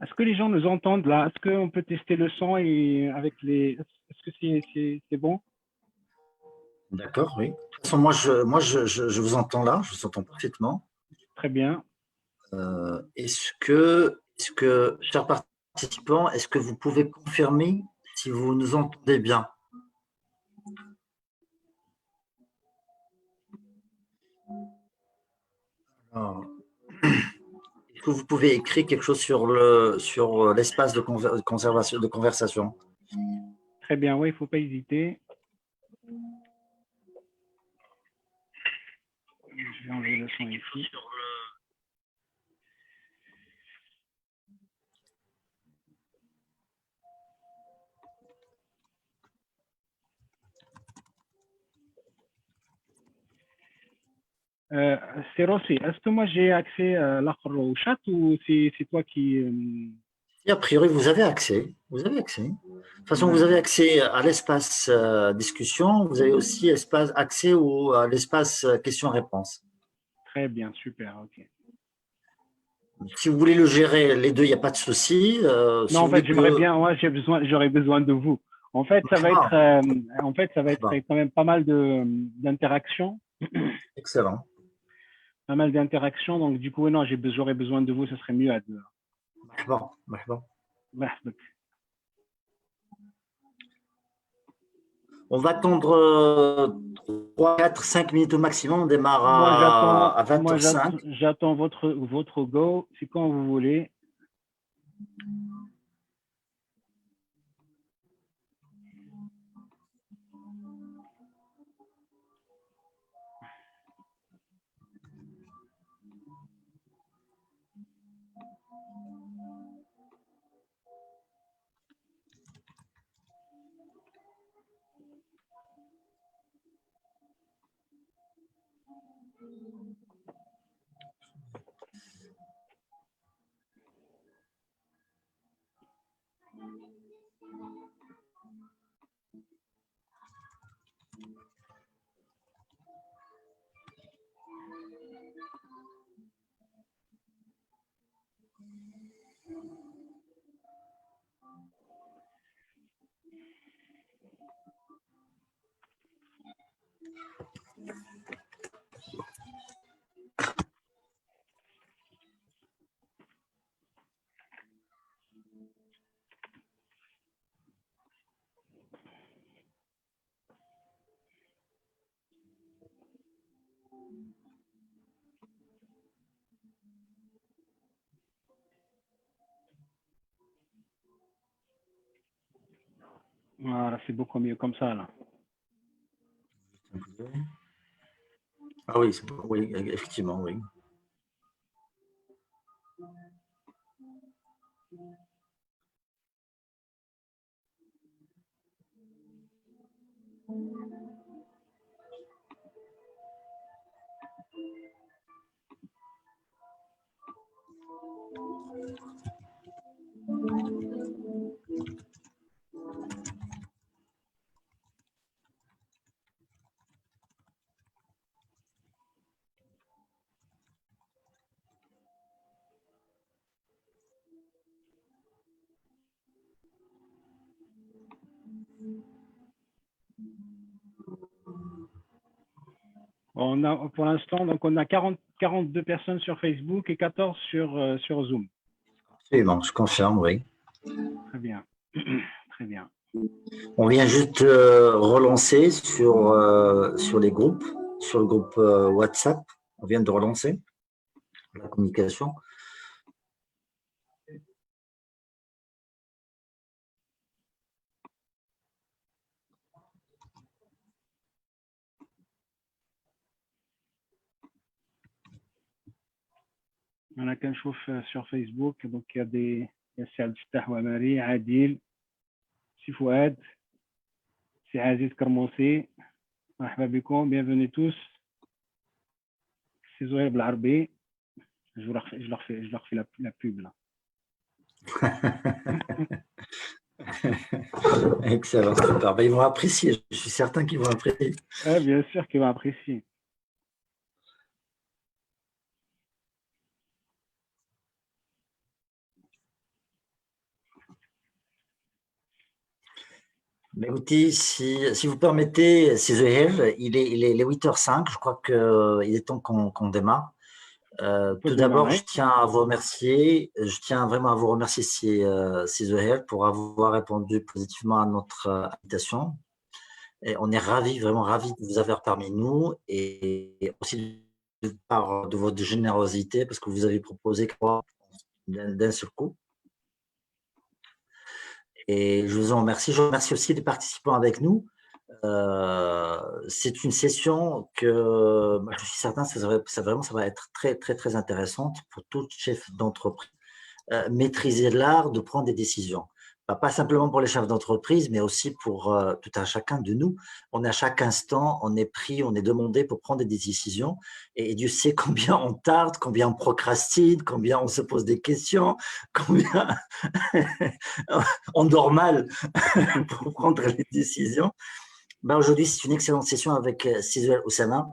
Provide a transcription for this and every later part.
Est-ce que les gens nous entendent là? Est-ce qu'on peut tester le son et avec les... Est-ce que c'est bon? D'accord, oui. De toute façon, je vous entends là, je vous entends parfaitement. Très bien. Est-ce que, chers participants, est-ce que vous pouvez confirmer si vous nous entendez bien? Alors, est-ce que vous pouvez écrire quelque chose sur l'espace de conversation? Très bien, oui, il ne faut pas hésiter. Je vais enlever le son ici. C'est Rossi. Est-ce que moi j'ai accès au chat ou c'est toi qui... Et a priori, vous avez accès. Vous avez accès. De toute façon, vous avez accès à l'espace discussion. Vous avez aussi accès à l'espace questions-réponses. Très bien, super, ok. Si vous voulez le gérer, les deux, il n'y a pas de souci. Non, en fait, j'aimerais bien, moi, j'aurais besoin de vous. En fait, ça va être quand même pas mal d'interactions. Excellent. Pas mal d'interactions, donc du coup, non, j'aurais besoin de vous, ce serait mieux à deux. Bon. On va attendre 3, 4, 5 minutes au maximum. On démarre à 20h05. J'attends votre go. C'est quand vous voulez. Voilà, c'est beaucoup mieux comme ça, là. Ah oui, oui, effectivement, oui. On a, pour l'instant, donc on a 42 personnes sur Facebook et 14 sur Zoom. Absolument, je confirme, oui. Très bien. Très bien. On vient juste relancer sur les groupes, sur le groupe WhatsApp. On vient de relancer la communication. أنا كنشوف sur Facebook donc il y a des سي عبد الفتاح وماري عادل سي فؤاد سي عزيز كرموسي مرحبا بكم bienvenue tous سي زهير بالعربي je leur fais la pub là. Excellent, super. Ben, ils vont apprécier, je suis certain qu'ils vont apprécier. Ouais, bien sûr qu'ils vont apprécier. Mais écoutez, si vous permettez, c'est Zuhair, il est 8h05, je crois qu'il est temps qu'on démarre. Tout d'abord, je tiens à vous remercier, je tiens vraiment à vous remercier, c'est Zuhair, pour avoir répondu positivement à notre invitation. Et on est ravis, vraiment ravis de vous avoir parmi nous et aussi de votre générosité parce que vous avez proposé d'un seul coup. Et je vous en remercie. Je remercie aussi les participants avec nous. C'est une session que je suis certain ça va être très, très, très intéressante pour tout chef d'entreprise. Maîtriser l'art de prendre des décisions. Pas simplement pour les chefs d'entreprise, mais aussi pour tout un chacun de nous. On est à chaque instant, on est pris, on est demandé pour prendre des décisions. Et Dieu sait combien on tarde, combien on procrastine, combien on se pose des questions, combien on dort mal pour prendre les décisions. Ben aujourd'hui, c'est une excellente session avec Cézanne Oussama.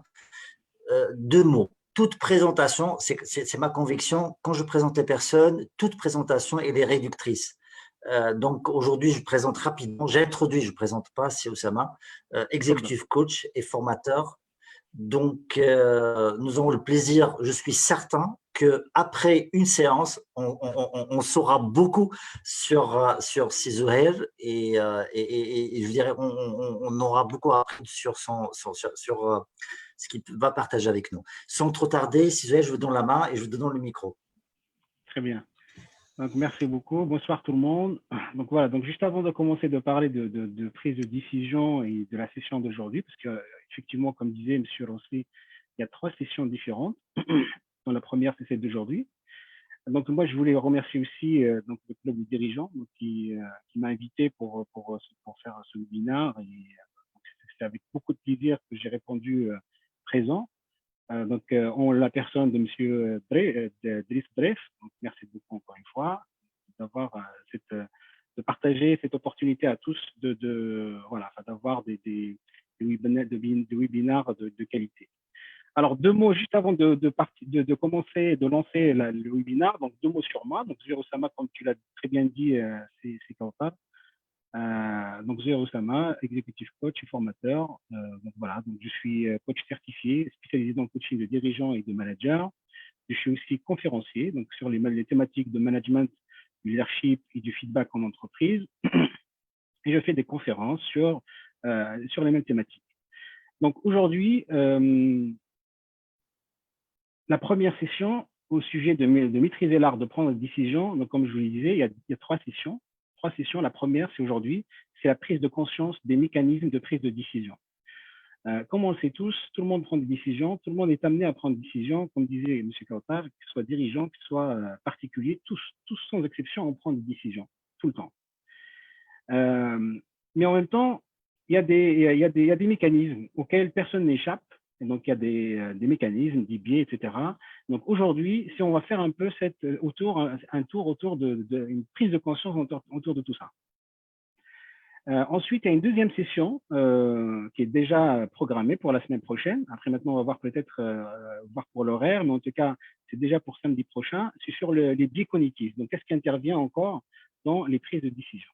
2 mots. Toute présentation, c'est ma conviction, quand je présente les personnes, toute présentation, elle est réductrice. Donc aujourd'hui, je présente rapidement, j'introduis, je ne présente pas, c'est Oussama, executive coach et formateur. Donc, nous aurons le plaisir, je suis certain, qu'après une séance, on saura beaucoup sur Zuhair et je dirais, on aura beaucoup appris sur ce qu'il va partager avec nous. Sans trop tarder, Zuhair, je vous donne la main et je vous donne le micro. Très bien. Donc, merci beaucoup. Bonsoir tout le monde. Donc voilà, donc juste avant de commencer de parler de prise de décision et de la session d'aujourd'hui, parce que effectivement, comme disait M. Rossi, il y a 3 sessions différentes. Donc, la première, c'est celle d'aujourd'hui. Donc moi, je voulais remercier aussi donc, le club des dirigeants donc, qui m'a invité pour faire ce webinaire. Et c'est avec beaucoup de plaisir que j'ai répondu présent. Donc, en la personne de M. Driss Bref. Donc, merci beaucoup encore une fois d'avoir de partager cette opportunité à tous voilà, d'avoir des webinaires de qualité. Alors, 2 mots juste avant de commencer, de lancer le webinaire. Donc, 2 mots sur moi. Donc, Zuhair Oussama, comme tu l'as très bien dit, c'est Kautar. Donc, Zuhair Oussama, executive coach et formateur. Donc, voilà, donc je suis coach certifié, spécialisé dans le coaching de dirigeants et de managers. Je suis aussi conférencier donc sur les thématiques de management, du leadership et du feedback en entreprise. Et je fais des conférences sur les mêmes thématiques. Donc, aujourd'hui, la première session au sujet de maîtriser l'art de prendre des décisions. Donc, comme je vous le disais, il y a 3 sessions. 3 sessions. La première, c'est aujourd'hui, c'est la prise de conscience des mécanismes de prise de décision. Comme on le sait tous, tout le monde prend des décisions, tout le monde est amené à prendre des décisions, comme disait M. Kautar, que ce soit dirigeant, que ce soit particulier, tous sans exception, on prend des décisions, tout le temps. Mais en même temps, il y a des mécanismes auxquels personne n'échappe. Et donc, il y a des mécanismes, des biais, etc. Donc, aujourd'hui, si on va faire un peu un tour autour d'une prise de conscience autour de tout ça. Ensuite, il y a une deuxième session qui est déjà programmée pour la semaine prochaine. Après, maintenant, on va voir peut-être voir pour l'horaire, mais en tout cas, c'est déjà pour samedi prochain. C'est sur les biais cognitifs. Donc, qu'est-ce qui intervient encore dans les prises de décision?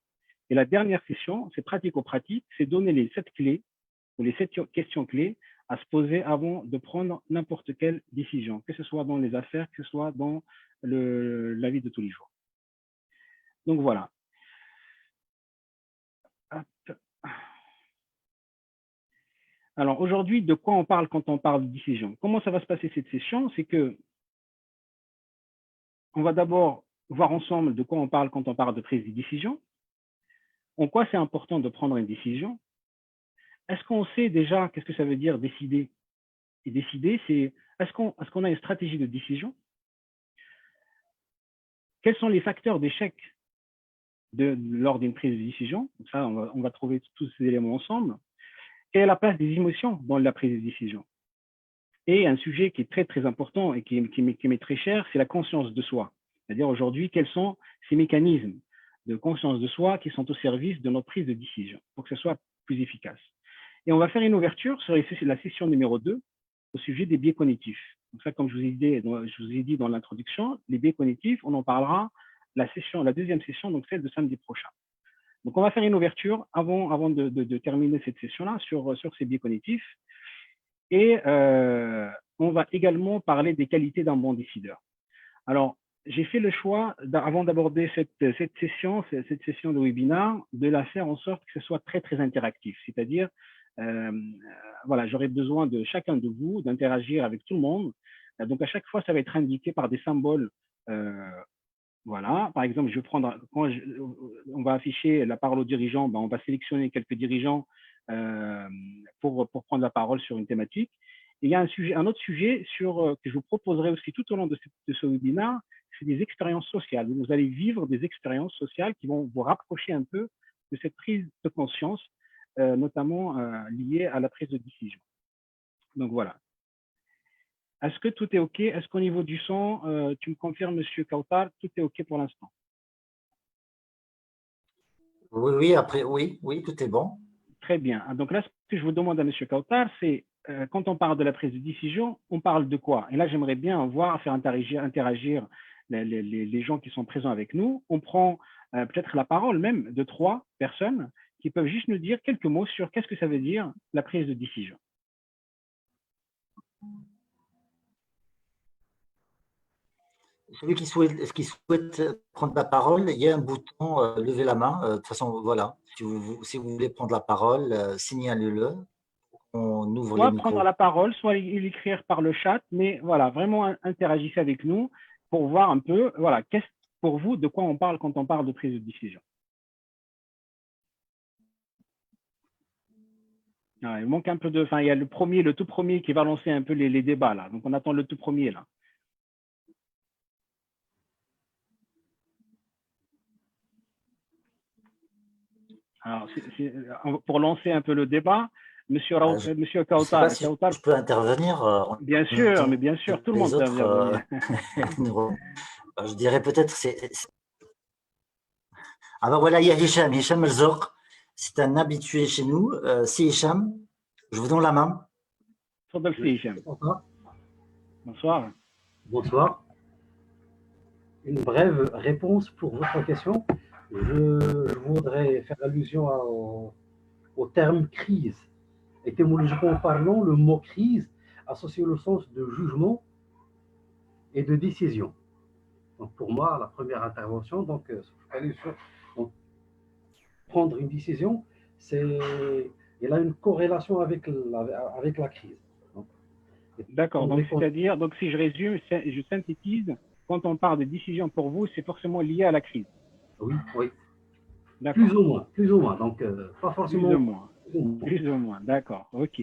Et la dernière session, c'est pratico-pratique, c'est donner les 7 clés ou les 7 questions clés à se poser avant de prendre n'importe quelle décision, que ce soit dans les affaires, que ce soit dans la vie de tous les jours. Donc, voilà. Hop. Alors aujourd'hui, de quoi on parle quand on parle de décision? Comment ça va se passer cette session? C'est que on va d'abord voir ensemble de quoi on parle quand on parle de prise de décision. En quoi c'est important de prendre une décision? Est-ce qu'on sait déjà qu'est-ce que ça veut dire décider? Et décider, c'est est-ce qu'on a une stratégie de décision? Quels sont les facteurs d'échec lors d'une prise de décision? Ça, on va trouver tous ces éléments ensemble. Quelle est la place des émotions dans la prise de décision? Et un sujet qui est très, très important et qui m'est très cher, c'est la conscience de soi. C'est-à-dire aujourd'hui, quels sont ces mécanismes de conscience de soi qui sont au service de notre prise de décision pour que ce soit plus efficace. Et on va faire une ouverture sur la session numéro 2 au sujet des biais cognitifs. Donc ça, comme je vous ai dit dans l'introduction, les biais cognitifs, on en parlera la deuxième session, donc celle de samedi prochain. Donc on va faire une ouverture avant de terminer cette session-là sur ces biais cognitifs. Et on va également parler des qualités d'un bon décideur. Alors, j'ai fait le choix, avant d'aborder cette session de webinaire, de la faire en sorte que ce soit très, très interactif. C'est-à-dire, voilà, j'aurai besoin de chacun de vous d'interagir avec tout le monde. Donc, à chaque fois, ça va être indiqué par des symboles. Voilà, par exemple, on va afficher la parole aux dirigeants, ben, on va sélectionner quelques dirigeants pour prendre la parole sur une thématique. Et il y a un autre sujet que je vous proposerai aussi tout au long de ce webinaire, c'est des expériences sociales. Vous allez vivre des expériences sociales qui vont vous rapprocher un peu de cette prise de conscience, notamment liée à la prise de décision. Donc voilà. Est-ce que tout est OK? Est-ce qu'au niveau du son, tu me confirmes, Monsieur Kautar, tout est OK pour l'instant? Oui, après, oui, tout est bon. Très bien. Donc là, ce que je vous demande à Monsieur Kautar, c'est quand on parle de la prise de décision, on parle de quoi? Et là, j'aimerais bien faire interagir les gens qui sont présents avec nous. On prend peut-être la parole même de 3 personnes qui peuvent juste nous dire quelques mots sur qu'est-ce que ça veut dire la prise de décision. Celui qui souhaite prendre la parole, il y a un bouton lever la main. De toute façon, voilà, si vous voulez prendre la parole, signalez-le. On ouvre les Soit micros. prendre la parole, soit l'écrire par le chat, mais voilà, vraiment interagissez avec nous pour voir un peu, voilà, qu'est-ce pour vous, de quoi on parle quand on parle de prise de décision. Ouais, il manque un peu enfin, il y a le tout premier qui va lancer un peu les débats là. Donc on attend le tout premier là. Alors, pour lancer un peu le débat, Monsieur Kautar, je peux intervenir. Bien sûr, mais bien sûr, tout le monde peut intervenir. Je dirais peut-être Ah ben voilà, il y a Hicham Merzouk, c'est un habitué chez nous. C'est Hicham, je vous donne la main. Bonsoir. Bonsoir. Une brève réponse pour votre question. Je voudrais faire allusion au terme crise. Étymologiquement parlant, le mot crise associe le sens de jugement et de décision. Donc pour moi, la première intervention, donc prendre une décision, il a une corrélation avec la crise. D'accord, donc c'est-à-dire, donc si je résume, je synthétise, quand on parle de décision pour vous, c'est forcément lié à la crise. Oui. Plus ou moins, donc pas forcément. Plus ou moins, d'accord, ok.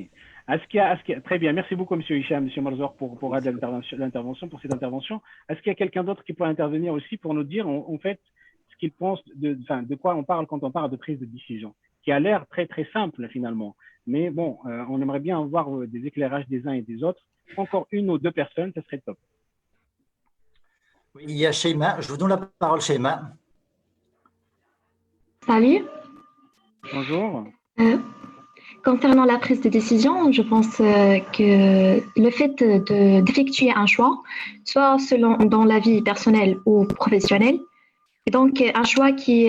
Très bien, merci beaucoup M. Hicham, M. Marzouk pour l'intervention, pour cette intervention. Est-ce qu'il y a quelqu'un d'autre qui peut intervenir aussi pour nous dire en fait ce qu'il pense de quoi on parle quand on parle de prise de décision, qui a l'air très très simple finalement. Mais bon, on aimerait bien avoir des éclairages des uns et des autres. Encore une ou deux personnes, ce serait top. Oui, il y a Sheima. Je vous donne la parole, Sheima. Salut. Bonjour. Concernant la prise de décision, je pense que le fait d'effectuer un choix, soit dans la vie personnelle ou professionnelle, et donc un choix qui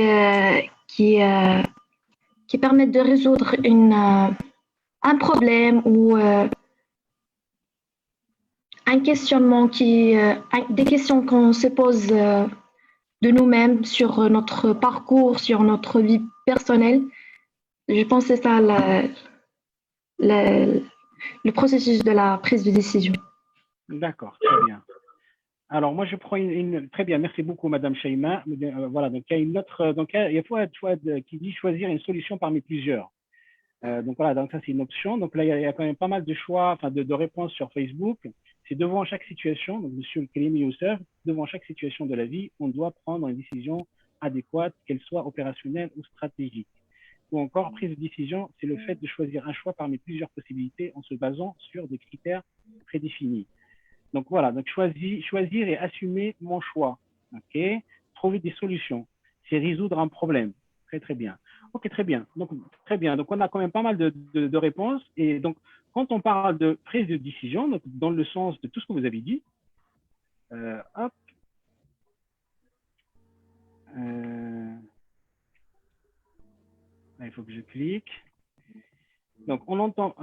permet de résoudre un problème ou un questionnement des questions qu'on se pose de nous-mêmes sur notre parcours, sur notre vie personnelle. Je pense que c'est ça le processus de la prise de décision. D'accord, très bien. Alors, moi, je prends très bien, merci beaucoup, Madame Shaima. Voilà, donc il y a une autre, donc il y a Fouad qui dit choisir une solution parmi plusieurs. Donc voilà, donc ça c'est une option. Donc là, il y a quand même pas mal de choix, enfin de réponses sur Facebook. C'est devant chaque situation, donc Monsieur Kelimi Youssef, devant chaque situation de la vie, on doit prendre une décision adéquate, qu'elle soit opérationnelle ou stratégique. Ou encore, prise de décision, c'est le fait de choisir un choix parmi plusieurs possibilités en se basant sur des critères prédéfinis. Donc voilà, donc choisir et assumer mon choix. Ok, trouver des solutions, c'est résoudre un problème. Très très bien. Ok, très bien. Donc très bien. Donc on a quand même pas mal de réponses. Et donc quand on parle de prise de décision, donc dans le sens de tout ce que vous avez dit, hop. Il faut que je clique. Donc on entend.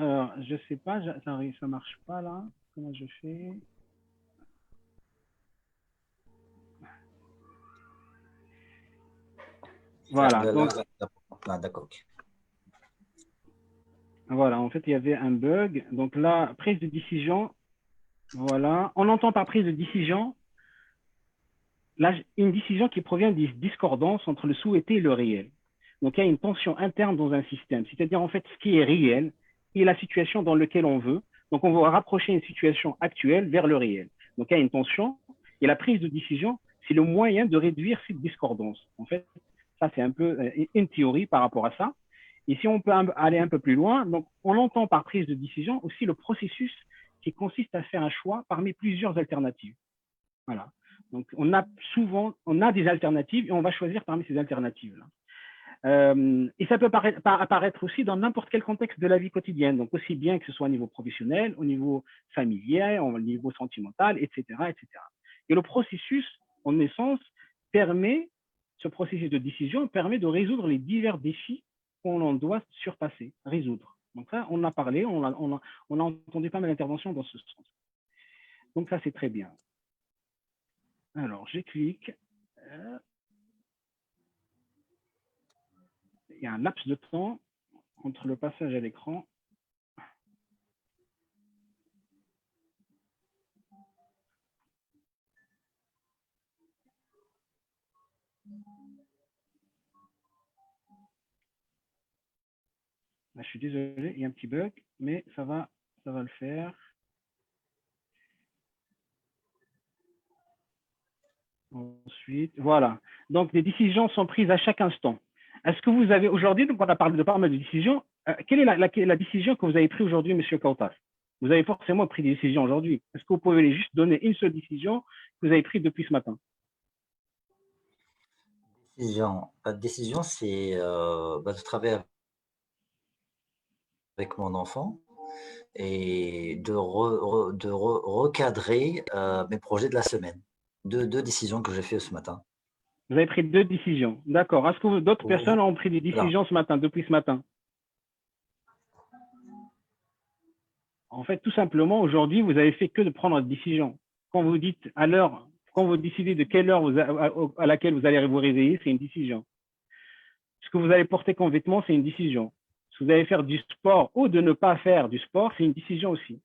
Je sais pas, ça marche pas là. Comment je fais? Voilà. Donc, d'accord. Voilà, en fait, il y avait un bug. Donc là, prise de décision, voilà. On entend par prise de décision, là, une décision qui provient des discordances entre le souhaité et le réel. Donc il y a une tension interne dans un système, c'est-à-dire en fait ce qui est réel et la situation dans laquelle on veut. Donc on va rapprocher une situation actuelle vers le réel. Donc il y a une tension et la prise de décision, c'est le moyen de réduire cette discordance. En fait, ça c'est un peu une théorie par rapport à ça. Et si on peut aller un peu plus loin, donc on entend par prise de décision aussi le processus qui consiste à faire un choix parmi plusieurs alternatives. Voilà. Donc on a des alternatives et on va choisir parmi ces alternatives-là. Et ça peut apparaître aussi dans n'importe quel contexte de la vie quotidienne, donc aussi bien que ce soit au niveau professionnel, au niveau familial, au niveau sentimental, etc., etc. Et le processus, en essence, ce processus de décision permet de résoudre les divers défis qu'on doit surpasser, résoudre. Donc ça, on a parlé, on a entendu pas mal d'interventions dans ce sens. Donc ça, c'est très bien. Alors, je clique. Il y a un laps de temps entre le passage à l'écran. Là, je suis désolé, il y a un petit bug, mais ça va le faire. Ensuite, voilà. Donc, les décisions sont prises à chaque instant. Est-ce que vous avez aujourd'hui, donc on a parlé de pas mal de décisions, quelle est la décision que vous avez prise aujourd'hui, M. Kautas? Vous avez forcément pris des décisions aujourd'hui. Est-ce que vous pouvez juste donner une seule décision que vous avez prise depuis ce matin? Décision, c'est de travailler avec mon enfant et de recadrer mes projets de la semaine. Deux décisions que j'ai fait ce matin. Vous avez pris 2 décisions. D'accord. Est-ce que d'autres personnes ont pris des décisions ce matin, depuis ce matin? En fait, tout simplement, aujourd'hui, vous avez fait que de prendre une décision. Quand vous dites à l'heure, quand vous décidez de quelle heure à laquelle vous allez vous réveiller, c'est une décision. Ce que vous allez porter comme vêtements, c'est une décision. Si vous allez faire du sport ou de ne pas faire du sport, c'est une décision aussi.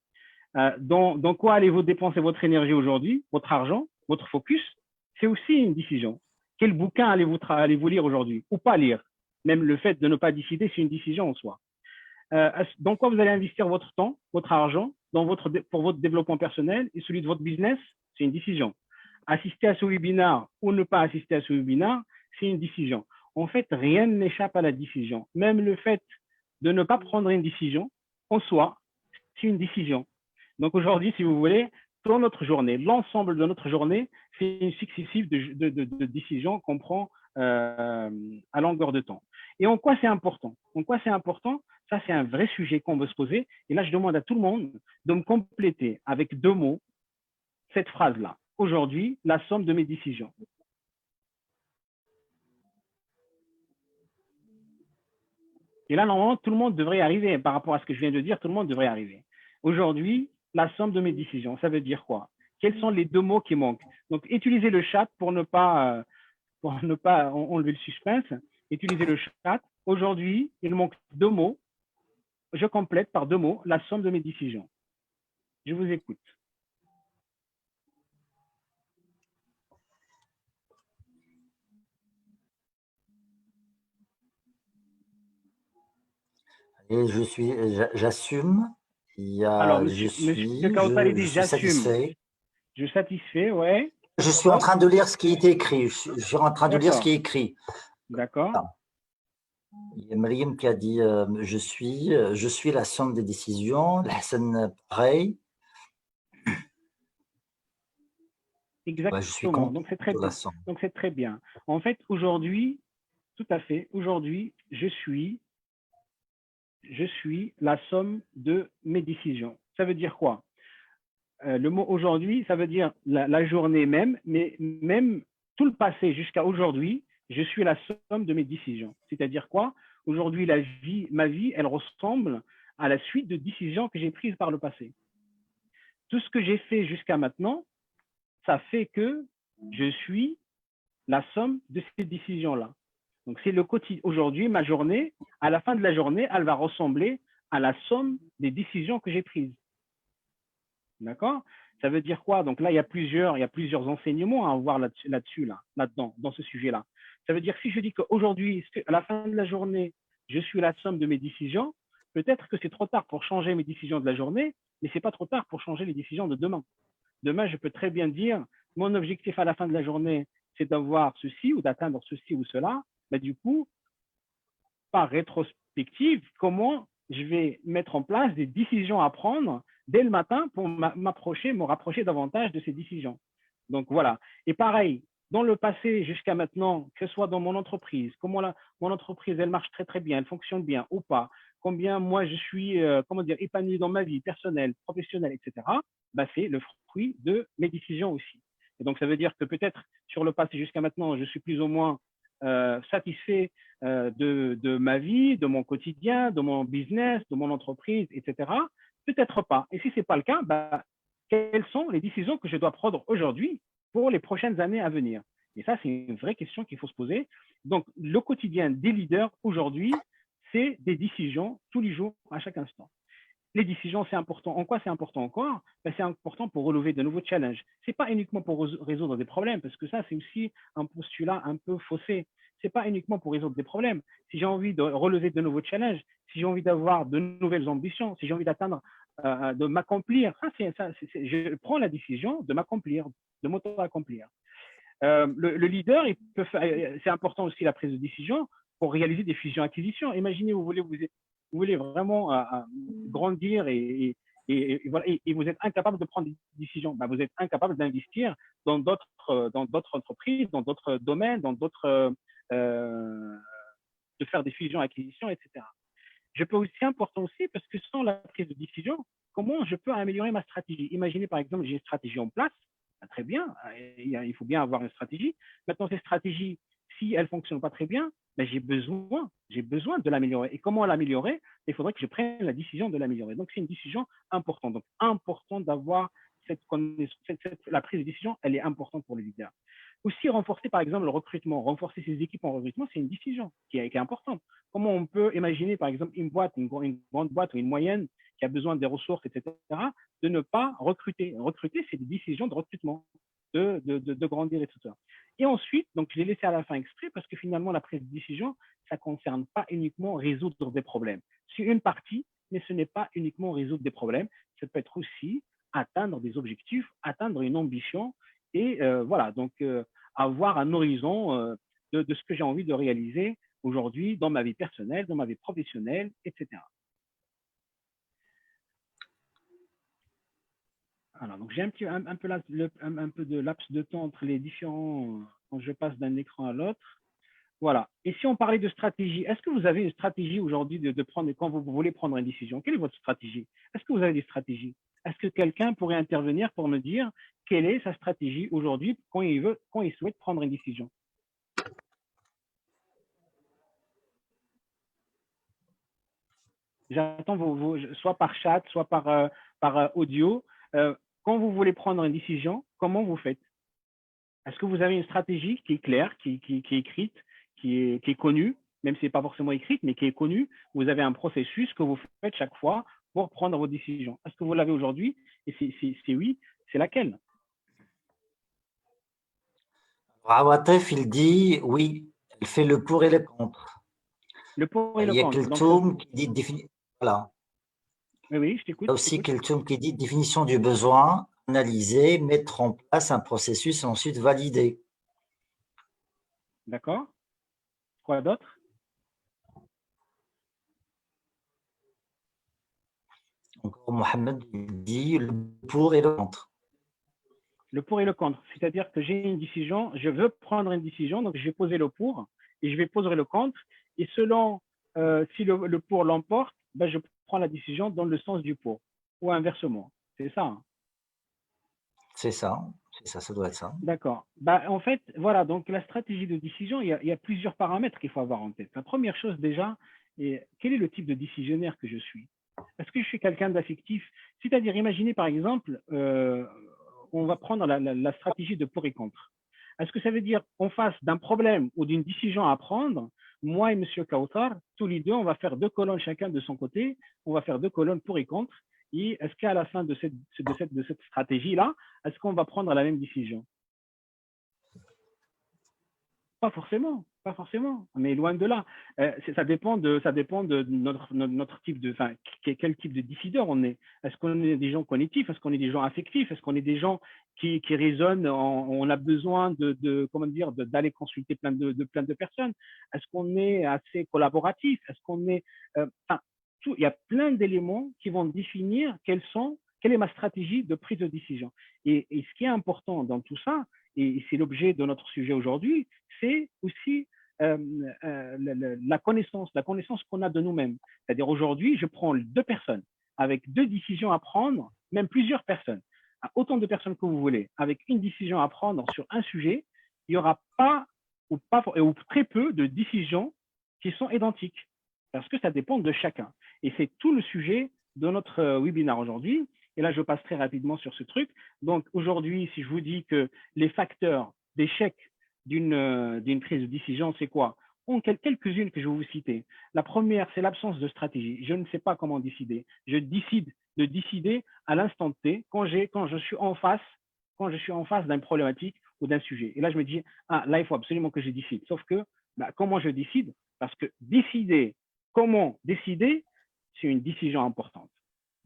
Dans quoi allez-vous dépenser votre énergie aujourd'hui, votre argent, votre focus? C'est aussi une décision. Quel bouquin allez-vous lire aujourd'hui ou pas lire? Même le fait de ne pas décider, c'est une décision en soi. Dans quoi vous allez investir votre temps, votre argent, pour votre développement personnel et celui de votre business, c'est une décision. Assister à ce webinaire ou ne pas assister à ce webinaire, c'est une décision. En fait, rien n'échappe à la décision. Même le fait de ne pas prendre une décision, en soi, c'est une décision. Donc aujourd'hui, si vous voulez, dans notre journée, l'ensemble de notre journée, c'est une successive de décisions qu'on prend à longueur de temps. Et en quoi c'est important? En quoi c'est important? Ça, c'est un vrai sujet qu'on veut se poser. Et là, je demande à tout le monde de me compléter avec 2 mots cette phrase-là. Aujourd'hui, la somme de mes décisions. Et là, normalement, tout le monde devrait y arriver. Par rapport à ce que je viens de dire, tout le monde devrait y arriver. Aujourd'hui, la somme de mes décisions, ça veut dire quoi? Quels sont les 2 mots qui manquent? Donc, utilisez le chat pour ne pas enlever le suspense. Utilisez le chat. Aujourd'hui, il manque 2 mots. je complète par 2 mots la somme de mes décisions. Je vous écoute. Et j'assume, il y Alors, a monsieur Kautalidi, je suis j'assume. satisfait. Je satisfais, ouais. Je suis en train de lire ce qui a été écrit. Je suis en train de lire ce qui est écrit. D'accord. Il y a Mariam qui a dit je suis la somme des décisions. Hassan, pareil. Exactement. Je suis content Donc, c'est très de bien. la somme. Donc, c'est très bien. En fait, aujourd'hui, tout à fait, aujourd'hui, je suis la somme de mes décisions. Ça veut dire quoi? Le mot aujourd'hui, ça veut dire la journée même, mais même tout le passé jusqu'à aujourd'hui, je suis la somme de mes décisions. C'est-à-dire quoi? Aujourd'hui, ma vie, elle ressemble à la suite de décisions que j'ai prises par le passé. Tout ce que j'ai fait jusqu'à maintenant, ça fait que je suis la somme de ces décisions-là. Donc, c'est le quotidien. Aujourd'hui, ma journée, à la fin de la journée, elle va ressembler à la somme des décisions que j'ai prises. D'accord? Ça veut dire quoi? Donc là, il y a plusieurs enseignements à voir là-dedans, dans ce sujet-là. Ça veut dire, si je dis qu'aujourd'hui, à la fin de la journée, je suis la somme de mes décisions, peut-être que c'est trop tard pour changer mes décisions de la journée, mais c'est pas trop tard pour changer les décisions de demain. Demain, je peux très bien dire, mon objectif à la fin de la journée, c'est d'avoir ceci ou d'atteindre ceci ou cela. Mais du coup, par rétrospective, comment je vais mettre en place des décisions à prendre dès le matin pour me rapprocher davantage de ces décisions. Donc voilà. Et pareil, dans le passé jusqu'à maintenant, que ce soit dans mon entreprise, comment mon entreprise, elle marche très très bien, elle fonctionne bien ou pas, combien moi je suis épanoui dans ma vie personnelle, professionnelle, etc., bah, c'est le fruit de mes décisions aussi. Et donc ça veut dire que peut-être sur le passé jusqu'à maintenant, je suis plus ou moins satisfait de ma vie, de mon quotidien, de mon business, de mon entreprise, etc. Peut-être pas. Et si ce n'est pas le cas, bah, quelles sont les décisions que je dois prendre aujourd'hui pour les prochaines années à venir? Et ça, c'est une vraie question qu'il faut se poser. Donc, le quotidien des leaders aujourd'hui, c'est des décisions tous les jours, à chaque instant. Les décisions, c'est important. En quoi c'est important encore? Ben, c'est important pour relever de nouveaux challenges. Ce n'est pas uniquement pour résoudre des problèmes, parce que ça, c'est aussi un postulat un peu faussé. Ce n'est pas uniquement pour résoudre des problèmes. Si j'ai envie de relever de nouveaux challenges, si j'ai envie d'avoir de nouvelles ambitions, si j'ai envie d'atteindre, de m'accomplir, je prends la décision de m'accomplir, de m'auto-accomplir. Le leader, c'est important aussi la prise de décision pour réaliser des fusions-acquisitions. Imaginez, vous voulez vraiment grandir et vous êtes incapable de prendre des décisions. Ben, vous êtes incapable d'investir dans d'autres entreprises, dans d'autres domaines, de faire des fusions-acquisitions, etc. Je peux aussi important aussi parce que sans la prise de décision, comment je peux améliorer ma stratégie? Imaginez par exemple, j'ai une stratégie en place, très bien, il faut bien avoir une stratégie. Maintenant, cette stratégie, si elle ne fonctionne pas très bien, ben, j'ai besoin de l'améliorer. Et comment l'améliorer? Il faudrait que je prenne la décision de l'améliorer. Donc, c'est une décision importante. Donc, important d'avoir cette connaissance, la prise de décision, elle est importante pour le leader. Aussi, renforcer par exemple le recrutement, renforcer ses équipes en recrutement, c'est une décision qui est importante. Comment on peut imaginer par exemple une grande boîte ou une moyenne qui a besoin des ressources, etc., de ne pas recruter. Recruter, c'est des décisions de recrutement, de grandir et tout ça. Et ensuite, donc je l'ai laissé à la fin exprès parce que finalement, la prise de décision, ça ne concerne pas uniquement résoudre des problèmes. C'est une partie, mais ce n'est pas uniquement résoudre des problèmes. Ça peut être aussi atteindre des objectifs, atteindre une ambition et voilà, donc avoir un horizon de ce que j'ai envie de réaliser aujourd'hui dans ma vie personnelle, dans ma vie professionnelle, etc. Alors, donc j'ai un peu de laps de temps entre les différents, quand je passe d'un écran à l'autre. Voilà. Et si on parlait de stratégie, est-ce que vous avez une stratégie aujourd'hui de prendre, quand vous voulez prendre une décision, quelle est votre stratégie? Est-ce que vous avez des stratégies? Est-ce que quelqu'un pourrait intervenir pour me dire quelle est sa stratégie aujourd'hui quand il souhaite prendre une décision? J'attends soit par chat, soit par audio. Quand vous voulez prendre une décision, comment vous faites? Est-ce que vous avez une stratégie qui est claire, qui est écrite, qui est connue même si ce n'est pas forcément écrite, mais qui est connue. Vous avez un processus que vous faites chaque fois pour prendre vos décisions. Est-ce que vous l'avez aujourd'hui? Et si oui, c'est laquelle? Awatef, il dit oui, elle fait le pour et le contre. Le pour et Il le y a contre. Donc, ça, Keltoum qui dit voilà. oui, oui, je Il y t'écoute. a aussi Keltoum qui dit définition du besoin, analyser, mettre en place un processus et ensuite valider. D'accord. Quoi d'autre? Encore Mohamed dit le pour et le contre. Le pour et le contre. C'est-à-dire que j'ai une décision, je veux prendre une décision, donc je vais poser le pour et je vais poser le contre. Et selon si le pour l'emporte, ben, je prends la décision dans le sens du pour. Ou inversement. C'est ça. Hein. C'est ça, ça doit être ça. D'accord. Bah, en fait, voilà, donc la stratégie de décision, il y a plusieurs paramètres qu'il faut avoir en tête. La première chose déjà, quel est le type de décisionnaire que je suis? Est-ce que je suis quelqu'un d'affectif? C'est-à-dire, imaginez par exemple, on va prendre la stratégie de pour et contre. Est-ce que ça veut dire en face d'un problème ou d'une décision à prendre, moi et M. Kautar, tous les deux, on va faire deux colonnes chacun de son côté, on va faire deux colonnes pour et contre, et est-ce qu'à la fin de cette stratégie-là, est-ce qu'on va prendre la même décision? Pas forcément, pas forcément, mais loin de là. Ça dépend de notre type de, enfin, quel type de décideur on est. Est-ce qu'on est des gens cognitifs? Est-ce qu'on est des gens affectifs? Est-ce qu'on est des gens qui raisonnent? On a besoin comment dire, d'aller consulter plein de personnes. Est-ce qu'on est assez collaboratif? Est-ce qu'on est, enfin, il y a plein d'éléments qui vont définir quelle est ma stratégie de prise de décision. Et ce qui est important dans tout ça, et c'est l'objet de notre sujet aujourd'hui, c'est aussi la connaissance qu'on a de nous-mêmes. C'est-à-dire aujourd'hui, je prends deux personnes avec deux décisions à prendre, même plusieurs personnes, autant de personnes que vous voulez, avec une décision à prendre sur un sujet, il n'y aura pas ou très peu de décisions qui sont identiques, parce que ça dépend de chacun. Et c'est tout le sujet de notre webinaire aujourd'hui. Et là, je passe très rapidement sur ce truc. Donc aujourd'hui, si je vous dis que les facteurs d'échec d'une prise de décision, c'est quoi? Quelques-unes que je vais vous citer. La première, c'est l'absence de stratégie. Je ne sais pas comment décider. Je décide de décider à l'instant T quand je suis en face d'une problématique ou d'un sujet. Et là, je me dis, ah, là, il faut absolument que je décide. Sauf que, bah, comment je décide? Parce que comment décider, c'est une décision importante.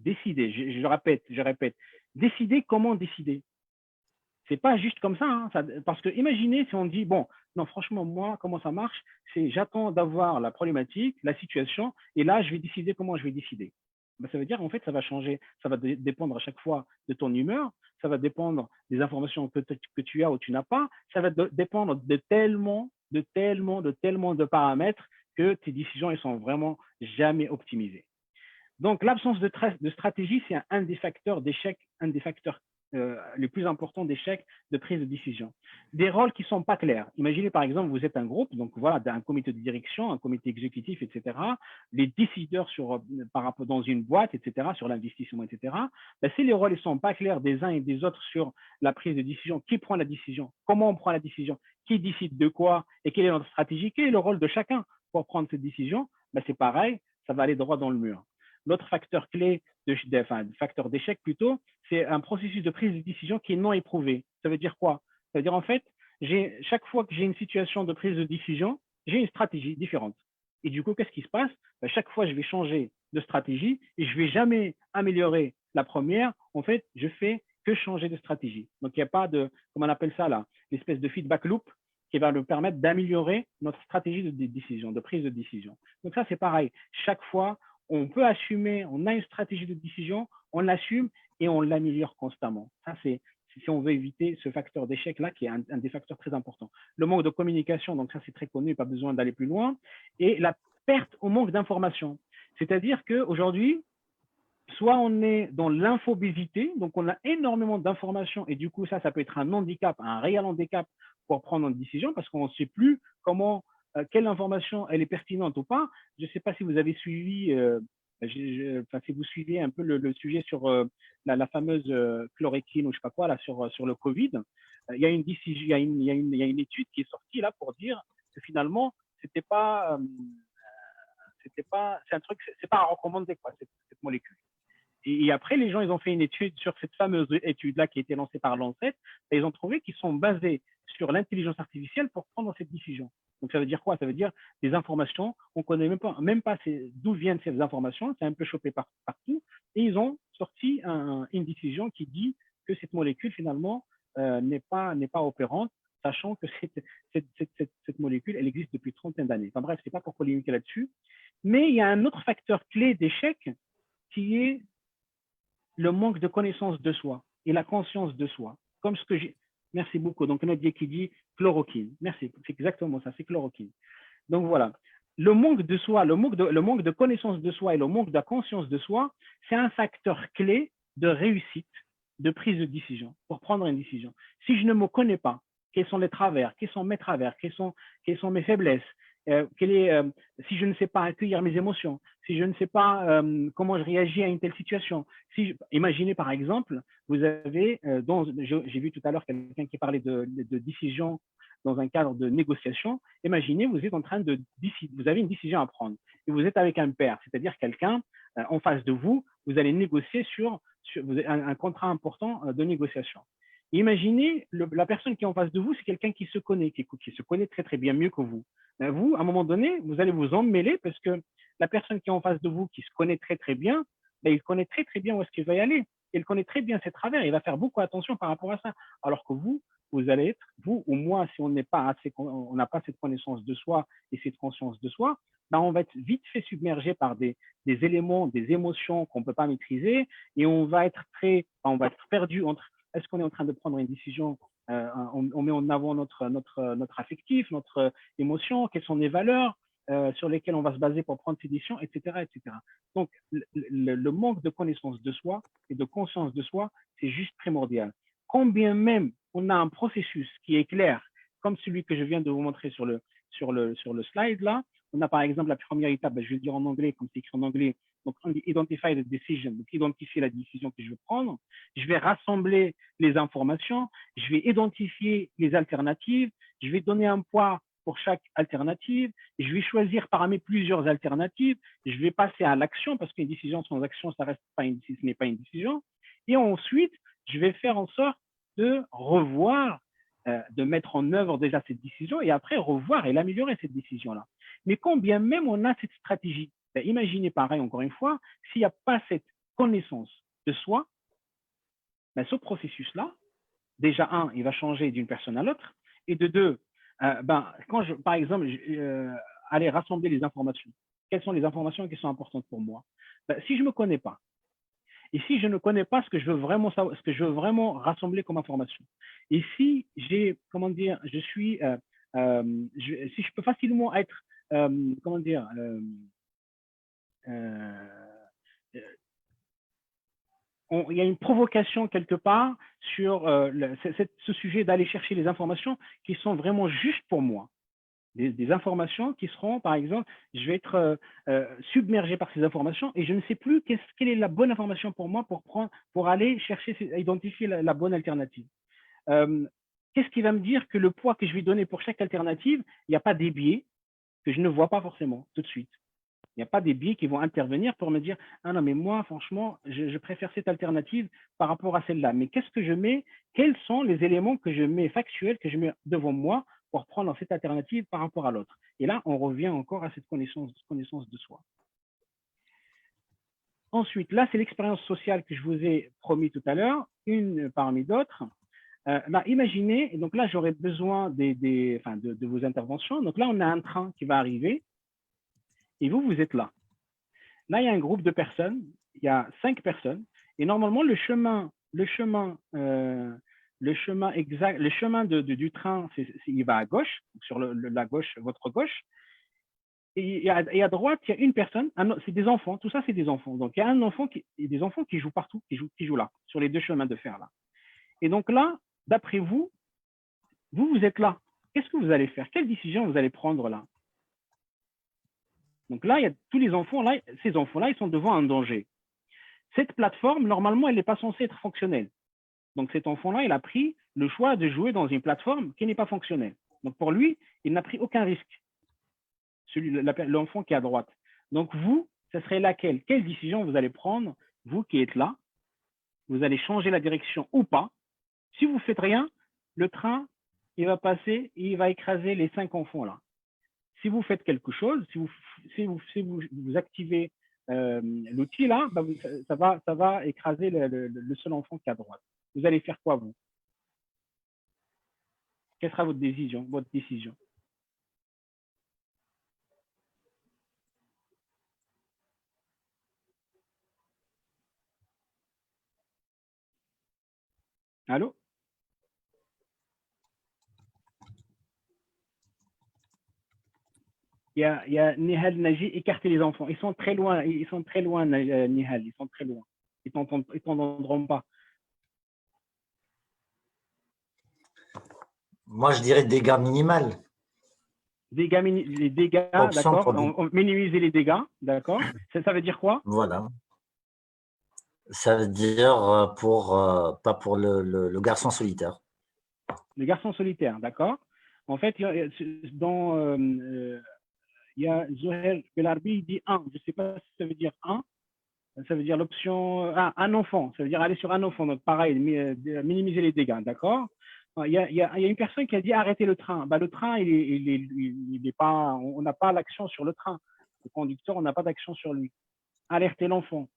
Décider, je répète, décider comment décider. C'est pas juste comme ça, hein, parce que imaginez si on dit, bon, non, franchement, moi, comment ça marche, c'est j'attends d'avoir la problématique, la situation, et là, je vais décider comment je vais décider. Ben, ça veut dire, en fait, ça va changer, ça va dépendre à chaque fois de ton humeur, ça va dépendre des informations que tu as ou tu n'as pas, ça va dépendre de tellement de paramètres que tes décisions, elles sont vraiment jamais optimisées. Donc, l'absence de stratégie, c'est un des facteurs d'échec, un des facteurs les plus importants d'échec de prise de décision. Des rôles qui ne sont pas clairs. Imaginez par exemple, vous êtes un groupe, donc voilà, un comité de direction, un comité exécutif, etc. Les décideurs par rapport dans une boîte, etc., sur l'investissement, etc. Ben, si les rôles ne sont pas clairs des uns et des autres sur la prise de décision, qui prend la décision, comment on prend la décision, qui décide de quoi et quelle est notre stratégie, quel est le rôle de chacun pour prendre cette décision, ben, c'est pareil, ça va aller droit dans le mur. L'autre facteur clé, facteur d'échec plutôt, c'est un processus de prise de décision qui est non éprouvé. Ça veut dire quoi? Ça veut dire en fait, chaque fois que j'ai une situation de prise de décision, j'ai une stratégie différente. Et du coup, qu'est-ce qui se passe? Chaque fois, je vais changer de stratégie et je ne vais jamais améliorer la première. En fait, je fais que changer de stratégie. Donc, il n'y a pas de, comment on appelle ça là, l'espèce de feedback loop qui va nous permettre d'améliorer notre stratégie de décision, de prise de décision. Donc ça, c'est pareil. Chaque fois, on peut assumer, on a une stratégie de décision, on l'assume et on l'améliore constamment. Ça, c'est si on veut éviter ce facteur d'échec-là, qui est un des facteurs très importants. Le manque de communication, donc ça, c'est très connu, pas besoin d'aller plus loin. Et la perte au manque d'informations. C'est-à-dire qu'aujourd'hui, soit on est dans l'infobésité, donc on a énormément d'informations et du coup, ça peut être un handicap, un réel handicap pour prendre une décision parce qu'on ne sait plus quelle information elle est pertinente ou pas. Je ne sais pas si vous avez suivi, si vous suivez un peu le sujet sur la fameuse chloroquine ou je ne sais pas quoi là sur le Covid. Il y a une étude qui est sortie là pour dire que finalement c'était pas, c'est un truc, c'est pas à recommander, quoi, cette molécule. Et après, les gens, ils ont fait une étude sur cette fameuse étude-là qui a été lancée par Lancet, et ils ont trouvé qu'ils sont basés sur l'intelligence artificielle pour prendre cette décision. Donc, ça veut dire quoi? Ça veut dire des informations, on ne connaît même pas d'où viennent ces informations, c'est un peu chopé partout, et ils ont sorti une décision qui dit que cette molécule, finalement, n'est pas opérante, sachant que cette molécule, elle existe depuis une trentaine d'années. Enfin bref, ce n'est pas pour polémiquer là-dessus, mais il y a un autre facteur clé d'échec qui est le manque de connaissance de soi et la conscience de soi. Comme ce que j'ai. Merci beaucoup. Donc, Nadia qui dit chloroquine. Merci. C'est exactement ça, c'est chloroquine. Donc, voilà. Le manque de soi, le manque de connaissance de soi et le manque de conscience de soi, c'est un facteur clé de réussite, de prise de décision, pour prendre une décision. Si je ne me connais pas, quels sont les travers, quels sont mes travers, quelles sont mes faiblesses, si je ne sais pas accueillir mes émotions, si je ne sais pas comment je réagis à une telle situation. Imaginez par exemple, vous avez, j'ai vu tout à l'heure quelqu'un qui parlait de décision dans un cadre de négociation. Imaginez, vous êtes en train vous avez une décision à prendre et vous êtes avec un père, c'est-à-dire quelqu'un en face de vous, vous allez négocier sur un contrat important de négociation. Imaginez, la personne qui est en face de vous, c'est quelqu'un qui se connaît, qui se connaît très très bien, mieux que vous. Vous, à un moment donné, vous allez vous emmêler parce que la personne qui est en face de vous, qui se connaît très très bien, il connaît très très bien où est-ce qu'il va y aller. Il connaît très bien ses travers, il va faire beaucoup attention par rapport à ça. Alors que vous allez être, vous ou moi, si on n'a pas cette connaissance de soi et cette conscience de soi, on va être vite fait submergé par des éléments, des émotions qu'on ne peut pas maîtriser et on va être perdu entre est-ce qu'on est en train de prendre une décision, on met en avant notre affectif, notre émotion, quelles sont les valeurs sur lesquelles on va se baser pour prendre ces décisions, etc., etc. Donc, le manque de connaissance de soi et de conscience de soi, c'est juste primordial. Combien même on a un processus qui est clair, comme celui que je viens de vous montrer sur le slide là, on a par exemple la première étape, je vais dire en anglais, comme c'est écrit en anglais, donc identify the decision, donc identifier la décision que je veux prendre. Je vais rassembler les informations, je vais identifier les alternatives, je vais donner un poids pour chaque alternative, je vais choisir parmi plusieurs alternatives, je vais passer à l'action parce qu'une décision sans action, ce n'est pas une décision. Et ensuite, je vais faire en sorte de revoir, de mettre en œuvre déjà cette décision et après revoir et l'améliorer cette décision-là. Mais quand bien même on a cette stratégie, imaginez pareil encore une fois, s'il n'y a pas cette connaissance de soi, ce processus-là, déjà il va changer d'une personne à l'autre, et de deux, quand par exemple, aller rassembler les informations, quelles sont les informations qui sont importantes pour moi? Si je ne me connais pas, et si je ne connais pas ce que je veux vraiment savoir, ce que je veux vraiment rassembler comme information, et si j'ai, je suis, si je peux facilement être, il y a une provocation quelque part sur ce sujet d'aller chercher les informations qui sont vraiment justes pour moi. Des informations qui seront, par exemple, je vais être submergé par ces informations et je ne sais plus quelle est la bonne information pour moi pour aller chercher, identifier la bonne alternative. Qu'est-ce qui va me dire que le poids que je vais donner pour chaque alternative, il n'y a pas des biais que je ne vois pas forcément tout de suite. Il n'y a pas des biais qui vont intervenir pour me dire « Ah non, mais moi, franchement, je préfère cette alternative par rapport à celle-là. » Mais qu'est-ce que je mets? Quels sont les éléments que je mets factuels, que je mets devant moi pour prendre cette alternative par rapport à l'autre? Et là, on revient encore à cette connaissance de soi. Ensuite, là, c'est l'expérience sociale que je vous ai promis tout à l'heure, une parmi d'autres. Imaginez, et donc là, j'aurais besoin de vos interventions. Donc là, on a un train qui va arriver. Et vous êtes là. Là, il y a un groupe de personnes, il y a 5 personnes, et normalement, le chemin du train, il va à gauche, sur la gauche, votre gauche, et à droite, il y a une personne, c'est des enfants, tout ça, c'est des enfants. Donc, il y a des enfants qui jouent partout, qui jouent là, sur les 2 chemins de fer là. Et donc là, d'après vous êtes là. Qu'est-ce que vous allez faire? Quelle décision vous allez prendre là? Donc là, il y a tous les enfants, là, ces enfants-là, ils sont devant un danger. Cette plateforme, normalement, elle n'est pas censée être fonctionnelle. Donc cet enfant-là, il a pris le choix de jouer dans une plateforme qui n'est pas fonctionnelle. Donc pour lui, il n'a pris aucun risque. l'enfant qui est à droite. Donc, vous, ce serait laquelle? Quelle décision vous allez prendre, vous qui êtes là? Vous allez changer la direction ou pas? Si vous ne faites rien, le train, il va passer et il va écraser les 5 enfants là. Si vous faites quelque chose, si vous activez l'outil là, bah, ça va écraser le seul enfant qui est à droite. Vous allez faire quoi, vous? Quelle sera votre décision? Allô? Il y a Nihal, Naji, écartez les enfants. Ils sont très loin, Nihal, ils sont très loin. Ils t'entendront pas. Moi, je dirais dégâts minimal. Les dégâts, d'accord. On minimiser les dégâts, d'accord. Ça veut dire quoi? Voilà. Ça veut dire pas pour le garçon solitaire. Le garçon solitaire, d'accord. En fait, il y a Zohel Belarbi, il dit 1. Je ne sais pas si ça veut dire 1. Ça veut dire l'option un enfant. Ça veut dire aller sur un enfant. Donc, pareil, minimiser les dégâts, d'accord. Il y a une personne qui a dit arrêter le train. Bah, le train, il est pas, on n'a pas l'action sur le train. Le conducteur, on n'a pas d'action sur lui. Alerter l'enfant.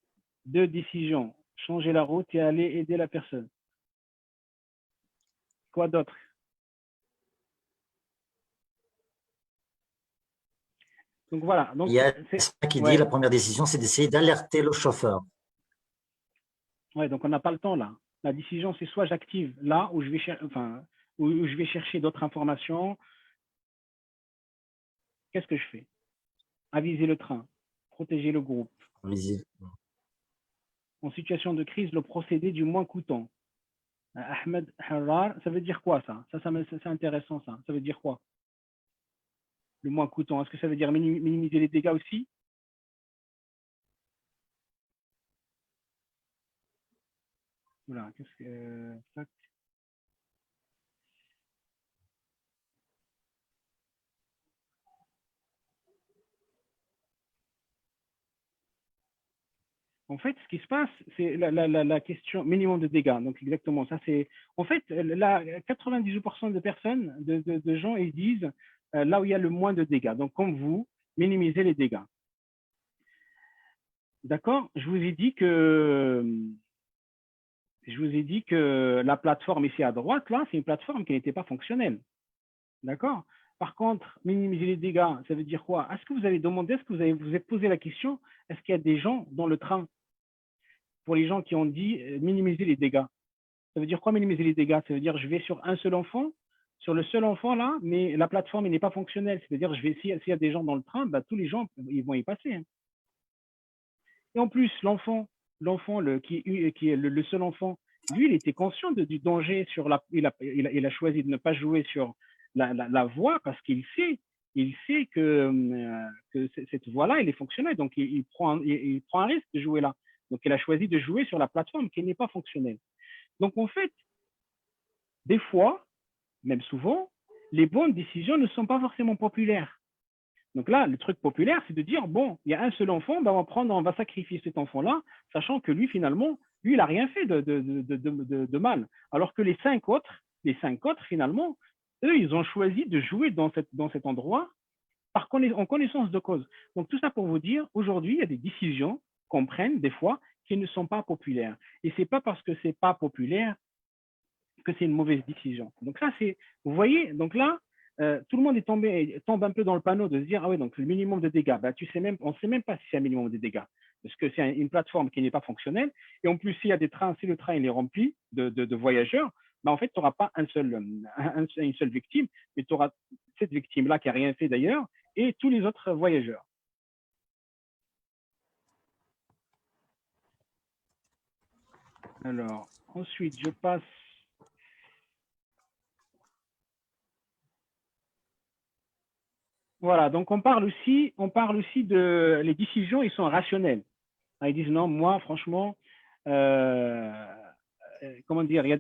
2 décisions. Changer la route et aller aider la personne. Quoi d'autre? Donc voilà. Donc, il y a ça qui dit la première décision, c'est d'essayer d'alerter le chauffeur. Ouais, donc on n'a pas le temps là. La décision, c'est soit j'active là où je vais où je vais chercher d'autres informations. Qu'est-ce que je fais? Aviser le train, protéger le groupe. En situation de crise, le procédé du moins coûtant. Ahmed Harrar, ça veut dire quoi ça? Ça c'est intéressant ça. Ça veut dire quoi? Le moins coûtant. Est-ce que ça veut dire minimiser les dégâts aussi? Voilà. Qu'est-ce que En fait, ce qui se passe, c'est la question minimum de dégâts. Donc, exactement, ça c'est… En fait, là, 98% de personnes, de gens, ils disent là où il y a le moins de dégâts. Donc, comme vous, minimisez les dégâts. D'accord? Je vous ai dit que la plateforme ici à droite, là, c'est une plateforme qui n'était pas fonctionnelle. D'accord? Par contre, minimiser les dégâts, ça veut dire quoi? Est-ce que vous avez demandé, est-ce que vous êtes posé la question, est-ce qu'il y a des gens dans le train? Pour les gens qui ont dit minimiser les dégâts. Ça veut dire quoi minimiser les dégâts? Ça veut dire je vais sur un seul enfant, sur le seul enfant là, mais la plateforme n'est pas fonctionnelle. C'est-à-dire s'il y a des gens dans le train, bah, tous les gens ils vont y passer. Hein. Et en plus, l'enfant qui est le seul enfant, lui, il était conscient du danger sur il a choisi de ne pas jouer sur la voie parce qu'il sait que cette voie-là, elle est fonctionnelle. Donc, il prend un risque de jouer là. Donc, il a choisi de jouer sur la plateforme qui n'est pas fonctionnelle. Donc, en fait, des fois, même souvent, les bonnes décisions ne sont pas forcément populaires. Donc là, le truc populaire, c'est de dire, bon, il y a un seul enfant, ben on va sacrifier cet enfant-là, sachant que lui, finalement, lui, il n'a rien fait de mal. Alors que les cinq autres, finalement, eux, ils ont choisi de jouer dans cet endroit en connaissance de cause. Donc, tout ça pour vous dire, aujourd'hui, il y a des décisions qu'on prenne des fois qui ne sont pas populaires. Et ce n'est pas parce que ce n'est pas populaire que c'est une mauvaise décision. Donc ça, c'est, vous voyez, donc là, tout le monde tombe un peu dans le panneau de se dire, ah oui, donc le minimum de dégâts, bah, on ne sait même pas si c'est un minimum de dégâts, parce que c'est une plateforme qui n'est pas fonctionnelle, et en plus, s'il y a des trains, si le train il est rempli de voyageurs, bah, en fait, tu n'auras pas une seule victime, mais tu auras cette victime-là qui n'a rien fait d'ailleurs, et tous les autres voyageurs. Alors, ensuite, je passe. Voilà, donc on parle aussi de les décisions, ils sont rationnelles. Ils disent non, moi, franchement, comment dire, il y a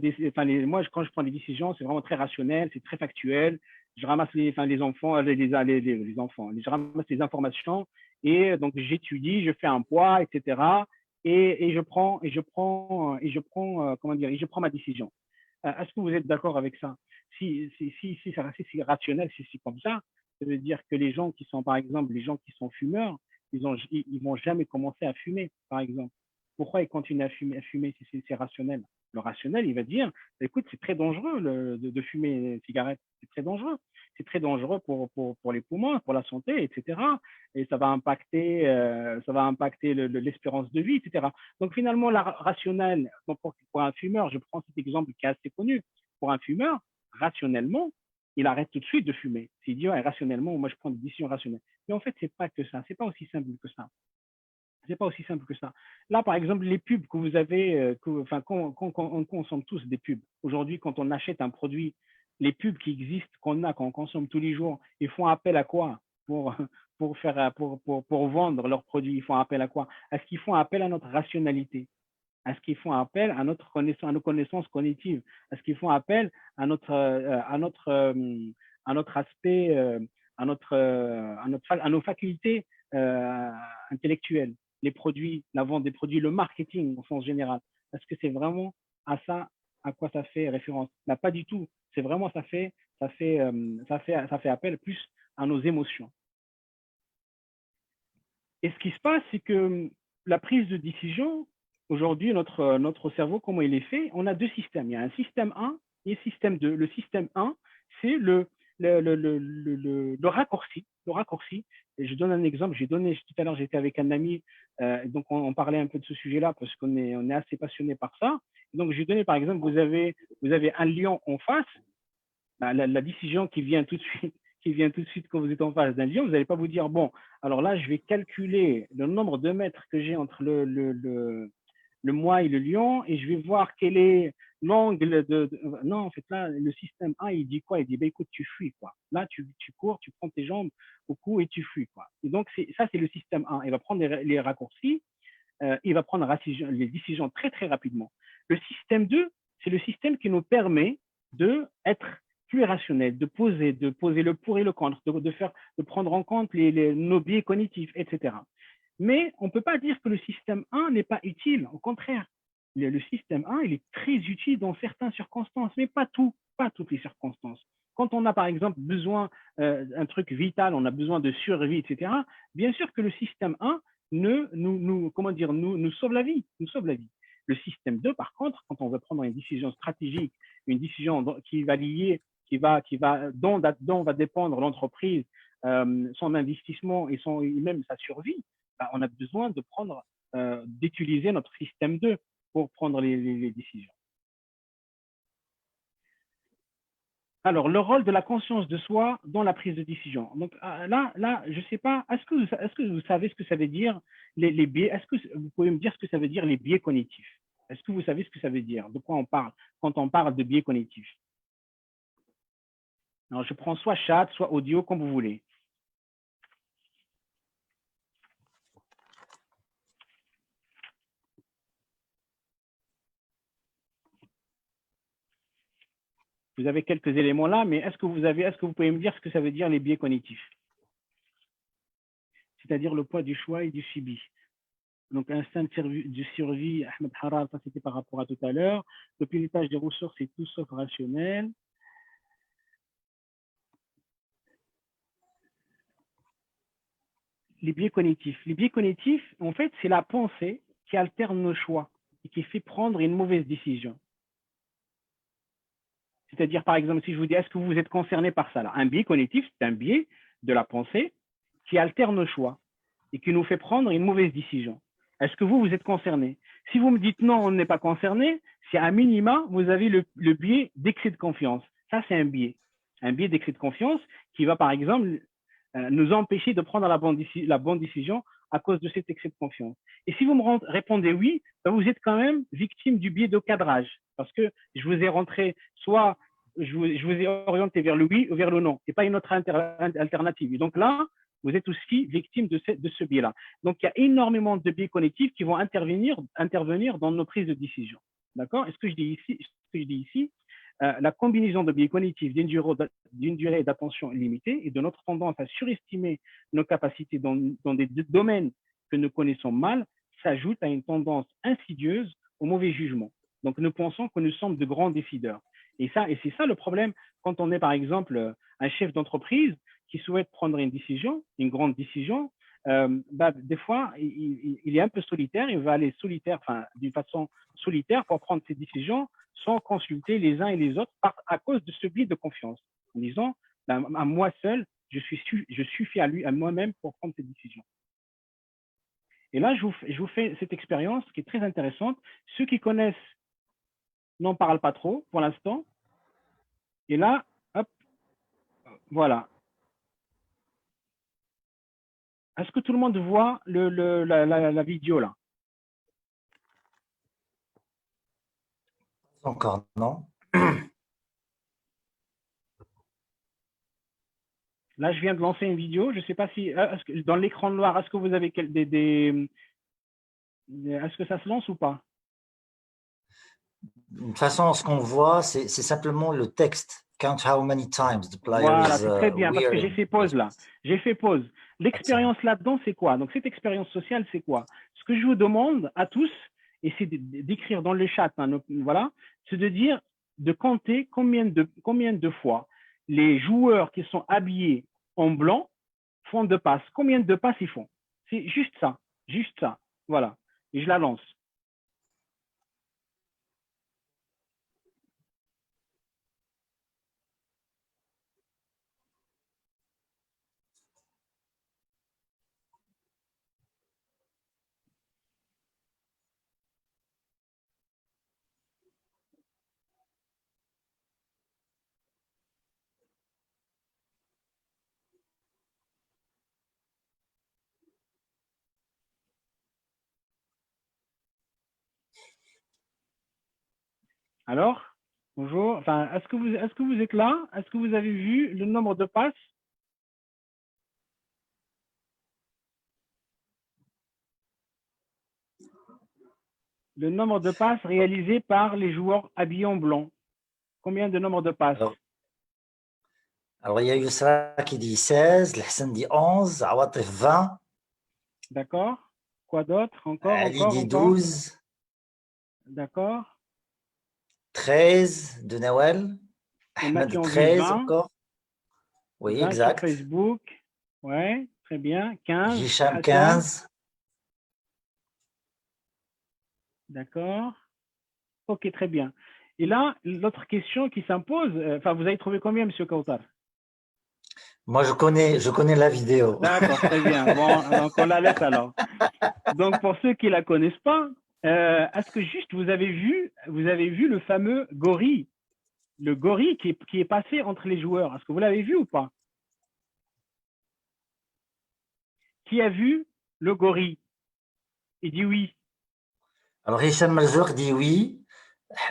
moi, quand je prends des décisions, c'est vraiment très rationnel, c'est très factuel. je ramasse les enfants, les enfants, je ramasse les informations et donc j'étudie, je fais un poids, etc. Et comment dire, et je prends ma décision. Est-ce que vous êtes d'accord avec ça? Si c'est rationnel, si c'est comme ça veut dire que les gens qui sont, par exemple, les gens qui sont fumeurs, ils vont jamais commencer à fumer, par exemple. Pourquoi ils continuent à fumer si c'est rationnel? Le rationnel, il va dire, écoute, c'est très dangereux de fumer une cigarette, c'est très dangereux. C'est très dangereux pour les poumons, pour la santé, etc. Et ça va impacter l'espérance de vie, etc. Donc finalement, la rationnelle, pour un fumeur, je prends cet exemple qui est assez connu, pour un fumeur, rationnellement, il arrête tout de suite de fumer. S'il dit, ouais, rationnellement, moi je prends des décisions rationnelles. Mais en fait, c'est pas que ça, c'est pas aussi simple que ça. C'est pas aussi simple que ça. Là, par exemple, les pubs que vous avez, on consomme tous des pubs. Aujourd'hui, quand on achète un produit, les pubs qui existent, qu'on consomme tous les jours, ils font appel à quoi pour, pour vendre leurs produits? Ils font appel à quoi? Est-ce qu'ils font appel à notre rationalité? Est-ce qu'ils font appel à nos connaissances cognitives? Est-ce qu'ils font appel à notre aspect, à nos facultés intellectuelles? Les produits, la vente des produits, le marketing au sens général. Est-ce que c'est vraiment à ça à quoi ça fait référence? Là, pas du tout. C'est vraiment ça fait appel plus à nos émotions. Et ce qui se passe, c'est que la prise de décision, aujourd'hui, notre cerveau, comment il est fait? On a deux systèmes. Il y a un système 1 et un système 2. Le système 1, c'est le raccourci. Le raccourci. Et je donne un exemple. Tout à l'heure, j'étais avec un ami, donc on parlait un peu de ce sujet-là parce qu'on est assez passionné par ça. Donc, j'ai donné, par exemple, vous avez un lion en face. La décision qui vient tout de suite quand vous êtes en face d'un lion, vous n'allez pas vous dire, bon, alors là, je vais calculer le nombre de mètres que j'ai entre le moi et le lion et je vais voir quel est l'angle Non, en fait, là, le système 1, il dit quoi? Il dit, bah, écoute, tu fuis, quoi. Là, tu cours, tu prends tes jambes au cou et tu fuis, quoi. Et donc, ça, c'est le système 1. Il va prendre les raccourcis, il va prendre les décisions très, très rapidement. Le système 2, c'est le système qui nous permet d'être plus rationnel, de poser le pour et le contre, de prendre en compte nos biais cognitifs, etc. Mais on ne peut pas dire que le système 1 n'est pas utile. Au contraire, le système 1, il est très utile dans certaines circonstances, mais pas toutes les circonstances. Quand on a, par exemple, besoin d'un truc vital, on a besoin de survie, etc., bien sûr que le système 1 nous sauve la vie. Le système 2, par contre, quand on veut prendre une décision stratégique, une décision qui va lier, dont va dépendre l'entreprise, son investissement et même sa survie, on a besoin d'utiliser notre système 2 pour prendre les décisions. Alors, le rôle de la conscience de soi dans la prise de décision. Donc là, je ne sais pas, est-ce que vous savez ce que ça veut dire les biais? Est-ce que vous pouvez me dire ce que ça veut dire les biais cognitifs? Est-ce que vous savez ce que ça veut dire? De quoi on parle quand on parle de biais cognitifs? Alors, je prends soit chat, soit audio, comme vous voulez. Vous avez quelques éléments là, mais est-ce que vous pouvez me dire ce que ça veut dire les biais cognitifs? C'est-à-dire le poids du choix et du subi. Donc, instinct de survie, Ahmed Harar, ça c'était par rapport à tout à l'heure. Le pilotage des ressources, c'est tout sauf rationnel. Les biais cognitifs. Les biais cognitifs, en fait, c'est la pensée qui alterne nos choix et qui fait prendre une mauvaise décision. C'est-à-dire, par exemple, si je vous dis, est-ce que vous êtes concerné par ça là? Un biais cognitif, c'est un biais de la pensée qui alterne nos choix et qui nous fait prendre une mauvaise décision. Est-ce que vous êtes concerné? Si vous me dites non, on n'est pas concerné, c'est à minima, vous avez le biais d'excès de confiance. Ça, c'est un biais d'excès de confiance qui va, par exemple, nous empêcher de prendre la bonne décision à cause de cet excès de confiance. Et si vous me répondez oui, vous êtes quand même victime du biais de cadrage parce que je vous ai rentré, soit je vous ai orienté vers le oui ou vers le non, et pas une autre alternative. Et donc là, vous êtes aussi victime de ce biais-là. Donc, il y a énormément de biais cognitifs qui vont intervenir dans nos prises de décision. D'accord? Et ce que je dis ici, la combinaison de biais cognitifs d'une durée d'attention limitée et de notre tendance à surestimer nos capacités dans des domaines que nous connaissons mal s'ajoute à une tendance insidieuse au mauvais jugement. Donc, nous pensons que nous sommes de grands décideurs. Et c'est ça le problème quand on est, par exemple, un chef d'entreprise qui souhaite prendre une décision, une grande décision. Des fois, il est un peu solitaire, il va aller solitaire, enfin, d'une façon solitaire pour prendre ses décisions sans consulter les uns et les autres à cause de ce biais de confiance, en disant, à moi seul, je suffis à moi-même pour prendre ces décisions. Et là, je vous fais cette expérience qui est très intéressante. Ceux qui connaissent n'en parlent pas trop pour l'instant. Et là, hop, voilà. Est-ce que tout le monde voit la vidéo là? Encore, non? Là, je viens de lancer une vidéo. Je ne sais pas si dans l'écran noir, est-ce que vous avez est-ce que ça se lance ou pas? De toute façon, ce qu'on voit, c'est simplement le texte. Count how many times the players Voilà, c'est très bien, parce que j'ai fait pause là. J'ai fait pause. L'expérience là-dedans, c'est quoi? Donc, cette expérience sociale, c'est quoi? Ce que je vous demande à tous, et c'est d'écrire dans le chat, hein, voilà, c'est de dire, de compter combien de fois les joueurs qui sont habillés en blanc font de passes. Combien de passes ils font? C'est juste ça, juste ça. Voilà. Et je la lance. Alors, bonjour. Enfin, est-ce que vous êtes là? Est-ce que vous avez vu le nombre de passes? Le nombre de passes réalisées par les joueurs habillés en blanc. Combien de nombre de passes? Alors, il y a Yousra qui dit 16, Hassan dit 11, Awatif 20. D'accord. Quoi d'autre? Encore, Ali encore, dit encore. 12. D'accord. 13 de Nawel. Il y en a qui Ahmed ont vu 13 20. encore. Oui, 20 sur exact. Facebook. Ouais, très bien. 15. Hicham Hassan. 15. D'accord. Ok, très bien. Et là, l'autre question qui s'impose, enfin, vous avez trouvé combien, Monsieur Kautar? Moi, je connais la vidéo. D'accord, très bien. Bon, donc on la laisse alors. Donc, pour ceux qui ne la connaissent pas, est-ce que juste vous avez vu le fameux gorille, le gorille qui est passé entre les joueurs? Est-ce que vous l'avez vu ou pas? Qui a vu le gorille? Il dit oui. Alors, Hicham Marzouk dit oui.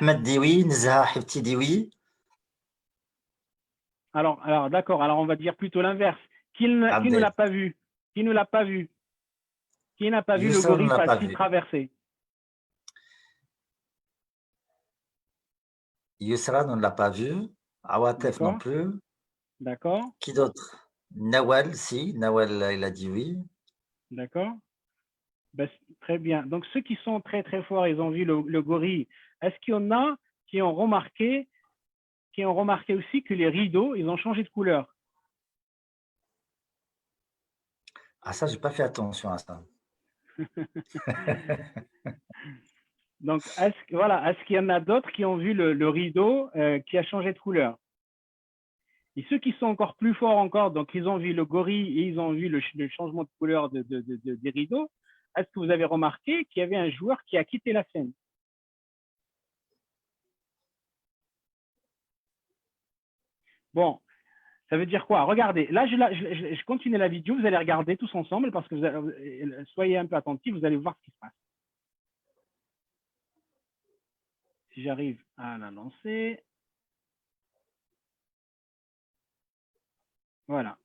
Ahmed dit oui. Nizha Hibti dit oui. Alors d'accord. Alors, on va dire plutôt l'inverse. Qui ne Abdel. l'a pas vu? Qui ne l'a pas vu? Qui n'a pas vu le Yousra ne gorille l'a pas passer vu. traverser? Yousra ne l'a pas vu. Awatif non D'accord. plus. D'accord. Qui d'autre? Nawel, si. Nawel, il a dit oui. D'accord. Ben, très bien. Donc, ceux qui sont très, très forts, ils ont vu le gorille. Est-ce qu'il y en a qui ont remarqué aussi que les rideaux, ils ont changé de couleur? Ah, ça, j'ai pas fait attention à ça. Donc, est-ce qu'il y en a d'autres qui ont vu le rideau qui a changé de couleur? Et ceux qui sont encore plus forts encore, donc ils ont vu le gorille et ils ont vu le changement de couleur des rideaux, est-ce que vous avez remarqué qu'il y avait un joueur qui a quitté la scène? Bon, ça veut dire quoi? Regardez, là, je continue la vidéo, vous allez regarder tous ensemble parce que soyez un peu attentifs, vous allez voir ce qui se passe. Si j'arrive à la lancer. Voilà.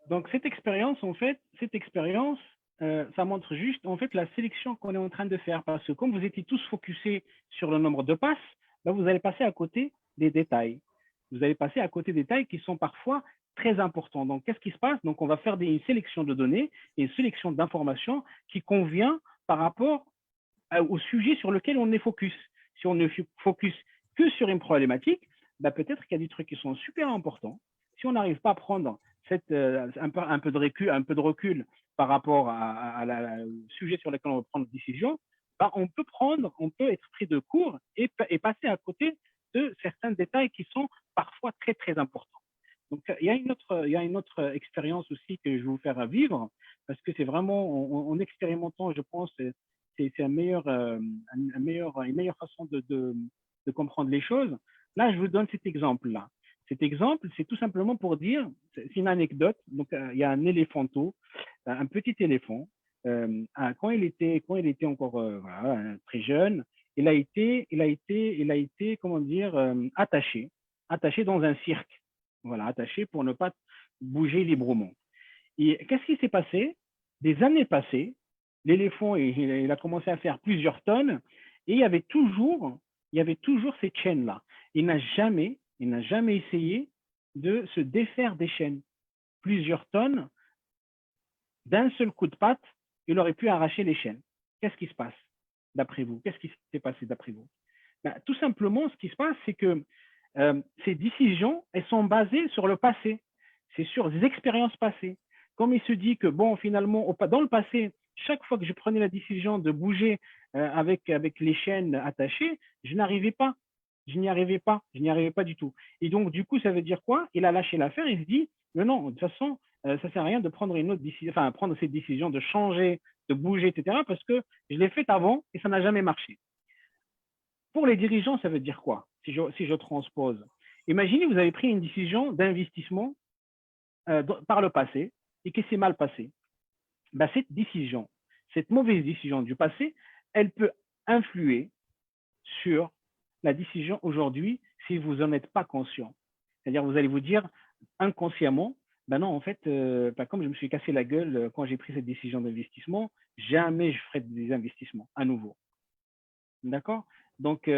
Donc, cette expérience, ça montre juste, en fait, la sélection qu'on est en train de faire. Parce que comme vous étiez tous focusés sur le nombre de passes, là, vous allez passer à côté des détails. Vous allez passer à côté des détails qui sont parfois très importants. Donc, qu'est-ce qui se passe? Donc, on va faire une sélection de données et une sélection d'informations qui convient par rapport au sujet sur lequel on est focus. Si on ne focus que sur une problématique, bah, peut-être qu'il y a des trucs qui sont super importants. Si on n'arrive pas à prendre un peu de recul par rapport au sujet sur lequel on va prendre une décision, bah, on peut être pris de court et passer à côté de certains détails qui sont parfois très, très importants. Donc, il y a une autre expérience aussi que je vais vous faire vivre, parce que c'est vraiment, en expérimentant, je pense, c'est une meilleure façon de comprendre les choses. Là, je vous donne cet exemple-là. Cet exemple, c'est tout simplement pour dire, c'est une anecdote. Donc, il y a un éléphanteau, un petit éléphant. Quand il était encore voilà, très jeune, il a été, comment dire, attaché dans un cirque. Voilà, attaché pour ne pas bouger librement. Et qu'est-ce qui s'est passé? Des années passées, l'éléphant, il a commencé à faire plusieurs tonnes et il y avait toujours cette chaîne-là. Il n'a jamais essayé de se défaire des chaînes. Plusieurs tonnes, d'un seul coup de patte, il aurait pu arracher les chaînes. Qu'est-ce qui se passe d'après vous? Qu'est-ce qui s'est passé d'après vous? Ben, tout simplement, ce qui se passe, c'est que ces décisions, elles sont basées sur le passé. C'est sur des expériences passées. Comme il se dit que, bon, finalement, dans le passé, chaque fois que je prenais la décision de bouger avec les chaînes attachées, je n'y arrivais pas. Je n'y arrivais pas du tout. Et donc, du coup, ça veut dire quoi? Il a lâché l'affaire, il se dit, mais non, de toute façon, ça ne sert à rien de prendre une autre décision, enfin, prendre cette décision de changer, de bouger, etc., parce que je l'ai faite avant et ça n'a jamais marché. Pour les dirigeants, ça veut dire quoi? Si je transpose. Imaginez, vous avez pris une décision d'investissement par le passé et que c'est mal passé. Ben, cette mauvaise décision du passé, elle peut influer sur la décision aujourd'hui si vous n'en êtes pas conscient. C'est-à-dire, vous allez vous dire inconsciemment, ben non, en fait, comme je me suis cassé la gueule quand j'ai pris cette décision d'investissement, jamais je ferai des investissements à nouveau. D'accord? Donc,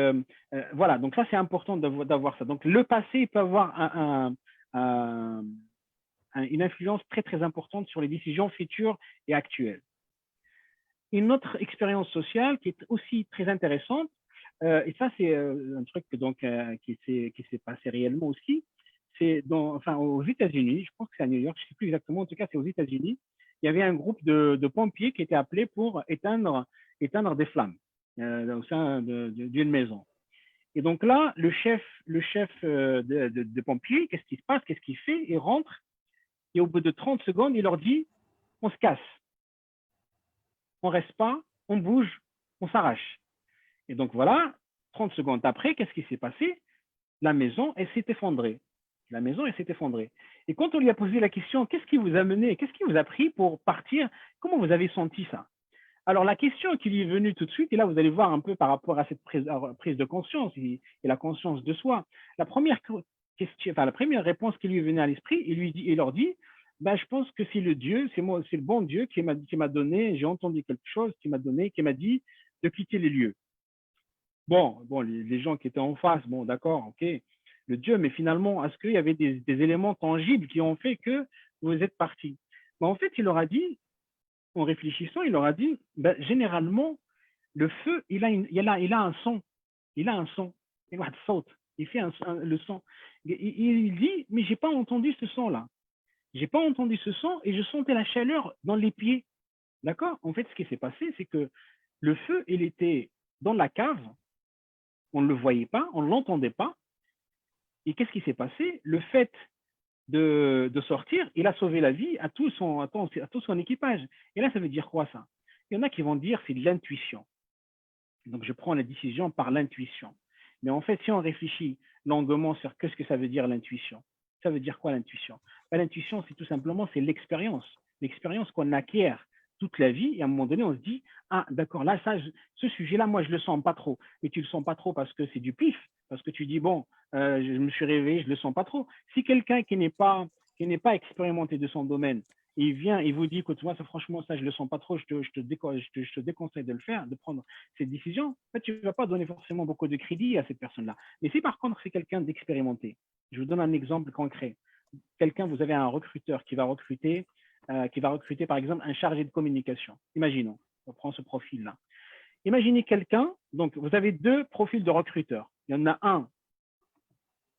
voilà. Donc, ça, c'est important d'avoir ça. Donc, le passé peut avoir une influence très, très importante sur les décisions futures et actuelles. Une autre expérience sociale qui est aussi très intéressante, et ça, c'est un truc donc, qui s'est passé réellement aussi, c'est aux États-Unis, je pense que c'est à New York, je ne sais plus exactement, en tout cas, c'est aux États-Unis, il y avait un groupe de pompiers qui étaient appelés pour éteindre des flammes au sein d'une maison. Et donc là, le chef de pompiers, qu'est-ce qui se passe? Qu'est-ce qu'il fait? Il rentre et au bout de 30 secondes, il leur dit, on se casse. On ne reste pas, on bouge, on s'arrache. Et donc voilà, 30 secondes après, qu'est-ce qui s'est passé? La maison, elle s'est effondrée. Et quand on lui a posé la question, qu'est-ce qui vous a mené, qu'est-ce qui vous a pris pour partir? Comment vous avez senti ça? Alors, la question qui lui est venue tout de suite, et là, vous allez voir un peu par rapport à cette prise de conscience et la conscience de soi. La première réponse qui lui est venue à l'esprit, il leur dit, ben, je pense que c'est le bon Dieu qui m'a donné, j'ai entendu quelque chose, qui m'a dit de quitter les lieux. Bon, les gens qui étaient en face, bon, d'accord, ok, le Dieu, mais finalement, est-ce qu'il y avait des éléments tangibles qui ont fait que vous êtes partis? Ben, en fait, il leur a dit, en réfléchissant, il leur a dit, ben, généralement, le feu, il a un son. Il a un son. Il fait le son. Il dit, mais j'ai pas entendu ce son-là. J'ai pas entendu ce son et je sentais la chaleur dans les pieds. D'accord? En fait, ce qui s'est passé, c'est que le feu, il était dans la cave. On ne le voyait pas, on ne l'entendait pas. Et qu'est-ce qui s'est passé? Le fait de sortir, il a sauvé la vie à tout son équipage. Et là, ça veut dire quoi, ça? Il y en a qui vont dire c'est de l'intuition. Donc, je prends la décision par l'intuition. Mais en fait, si on réfléchit longuement sur qu'est-ce que ça veut dire l'intuition, ça veut dire quoi l'intuition? L'intuition, c'est tout simplement c'est l'expérience qu'on acquiert toute la vie. Et à un moment donné, on se dit, ah, d'accord, là, ce sujet-là, moi, je le sens pas trop. Mais tu le sens pas trop parce que c'est du pif, parce que tu dis, bon, je me suis réveillé, je le sens pas trop. Si quelqu'un qui n'est pas qui n'est pas expérimenté de son domaine, il vient, il vous dit, écoute, moi, ça, franchement, ça, je ne le sens pas trop, je te déconseille de le faire, de prendre cette décision. En fait, tu ne vas pas donner forcément beaucoup de crédit à cette personne-là. Mais si par contre, c'est quelqu'un d'expérimenté, je vous donne un exemple concret. Quelqu'un, vous avez un recruteur qui va recruter, par exemple, un chargé de communication. Imaginons, on prend ce profil-là. Imaginez quelqu'un, donc vous avez deux profils de recruteurs. Il y en a un,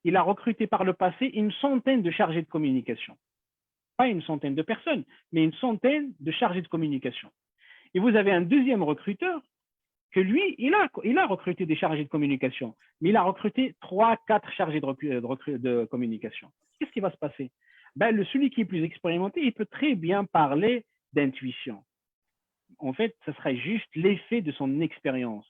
il a recruté par le passé une centaine de chargés de communication. Pas une centaine de personnes, mais une centaine de chargés de communication. Et vous avez un deuxième recruteur que lui, il a recruté des chargés de communication, mais il a recruté 3, 4 chargés de communication. Qu'est-ce qui va se passer? Ben, celui qui est plus expérimenté, il peut très bien parler d'intuition. En fait, ce serait juste l'effet de son expérience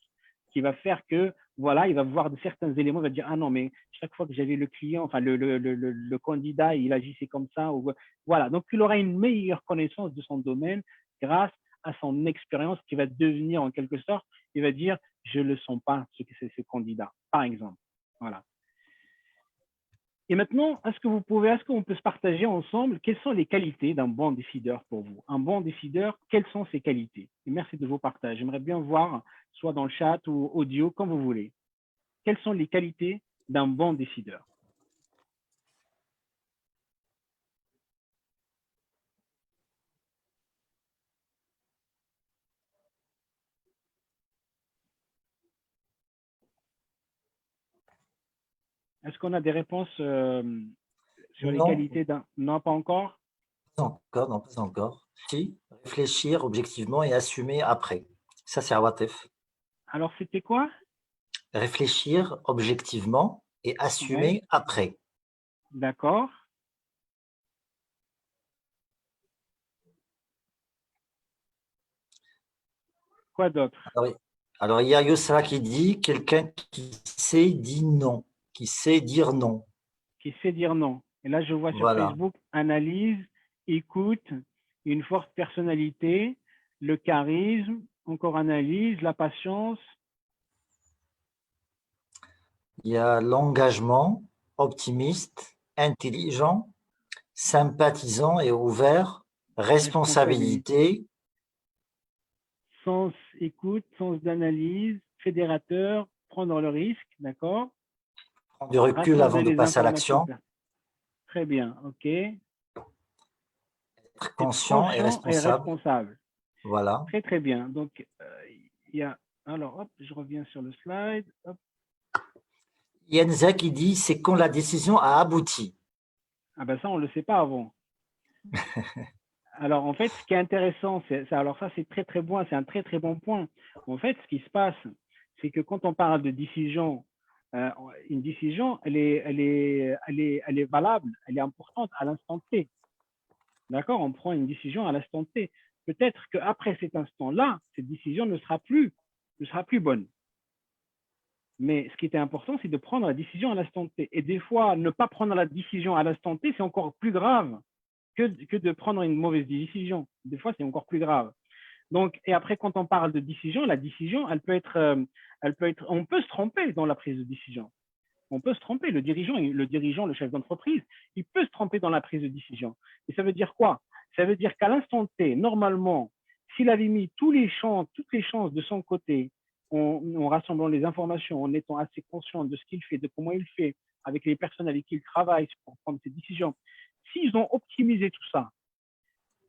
qui va faire que, voilà, il va voir de certains éléments, il va dire, ah non, mais chaque fois que j'avais le client, enfin, le candidat, il agissait comme ça. Ou, voilà, donc il aura une meilleure connaissance de son domaine grâce à son expérience qui va devenir, en quelque sorte, il va dire, je ne le sens pas, ce que c'est ce candidat, par exemple. Voilà. Et maintenant, est-ce qu'on peut se partager ensemble quelles sont les qualités d'un bon décideur pour vous? Un bon décideur, quelles sont ses qualités? Et merci de vos partages. J'aimerais bien voir, soit dans le chat ou audio, comme vous voulez. Quelles sont les qualités d'un bon décideur? Est-ce qu'on a des réponses sur les qualités d'un… Non, pas encore? Pas encore, non, pas encore. Si, réfléchir objectivement et assumer après. Ça, c'est Awatef. Alors, c'était quoi? Réfléchir objectivement et assumer après. D'accord. Quoi d'autre? Alors, il y a Yossra qui dit quelqu'un qui sait dire non, qui sait dire non. Qui sait dire non. Et là, je vois sur Voilà. Facebook, analyse, écoute, une forte personnalité, le charisme, encore analyse, la patience. Il y a l'engagement, optimiste, intelligent, sympathisant et ouvert, responsabilité. Sens écoute, sens d'analyse, fédérateur, prendre le risque, d'accord? Prendre du recul avant de passer à l'action. Très bien, ok. Être conscient et responsable. Voilà. Très, très bien. Donc, il y a… Alors, hop, je reviens sur le slide. Hop. Yenza qui dit « c'est quand la décision a abouti ». Ah ben ça, on ne le sait pas avant. Alors, en fait, ce qui est intéressant, alors ça, c'est très, très bon, c'est un très, très bon point. En fait, ce qui se passe, c'est que quand on parle de décision, une décision, elle est valable, elle est importante à l'instant T. D'accord? On prend une décision à l'instant T. Peut-être qu'après cet instant-là, cette décision ne sera plus bonne. Mais ce qui était important, c'est de prendre la décision à l'instant T. Et des fois, ne pas prendre la décision à l'instant T, c'est encore plus grave que de prendre une mauvaise décision. Des fois, c'est encore plus grave. Donc, et après, quand on parle de décision, la décision, on peut se tromper dans la prise de décision. On peut se tromper. Le dirigeant, le chef d'entreprise, il peut se tromper dans la prise de décision. Et ça veut dire quoi? Ça veut dire qu'à l'instant T, normalement, s'il avait mis toutes les chances de son côté, en rassemblant les informations, en étant assez conscient de ce qu'il fait, de comment il fait, avec les personnes avec qui il travaille pour prendre ses décisions, s'ils ont optimisé tout ça,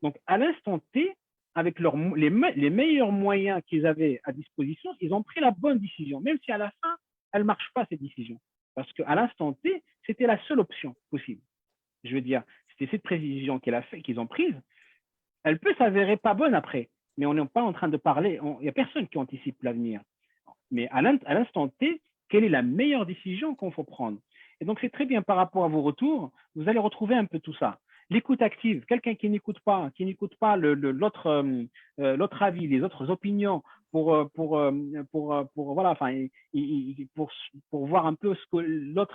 donc à l'instant T, avec les meilleurs moyens qu'ils avaient à disposition, ils ont pris la bonne décision, même si à la fin, elle ne marche pas, cette décision. Parce qu'à l'instant T, c'était la seule option possible. Je veux dire, c'était cette précision qu'ils ont prise. Elle peut s'avérer pas bonne après, mais on n'est pas en train de parler, il n'y a personne qui anticipe l'avenir. Mais à l'instant T, quelle est la meilleure décision qu'on faut prendre? Et donc, c'est très bien par rapport à vos retours, vous allez retrouver un peu tout ça. L'écoute active, quelqu'un qui n'écoute pas l'autre avis, les autres opinions pour voilà, enfin, pour voir un peu ce que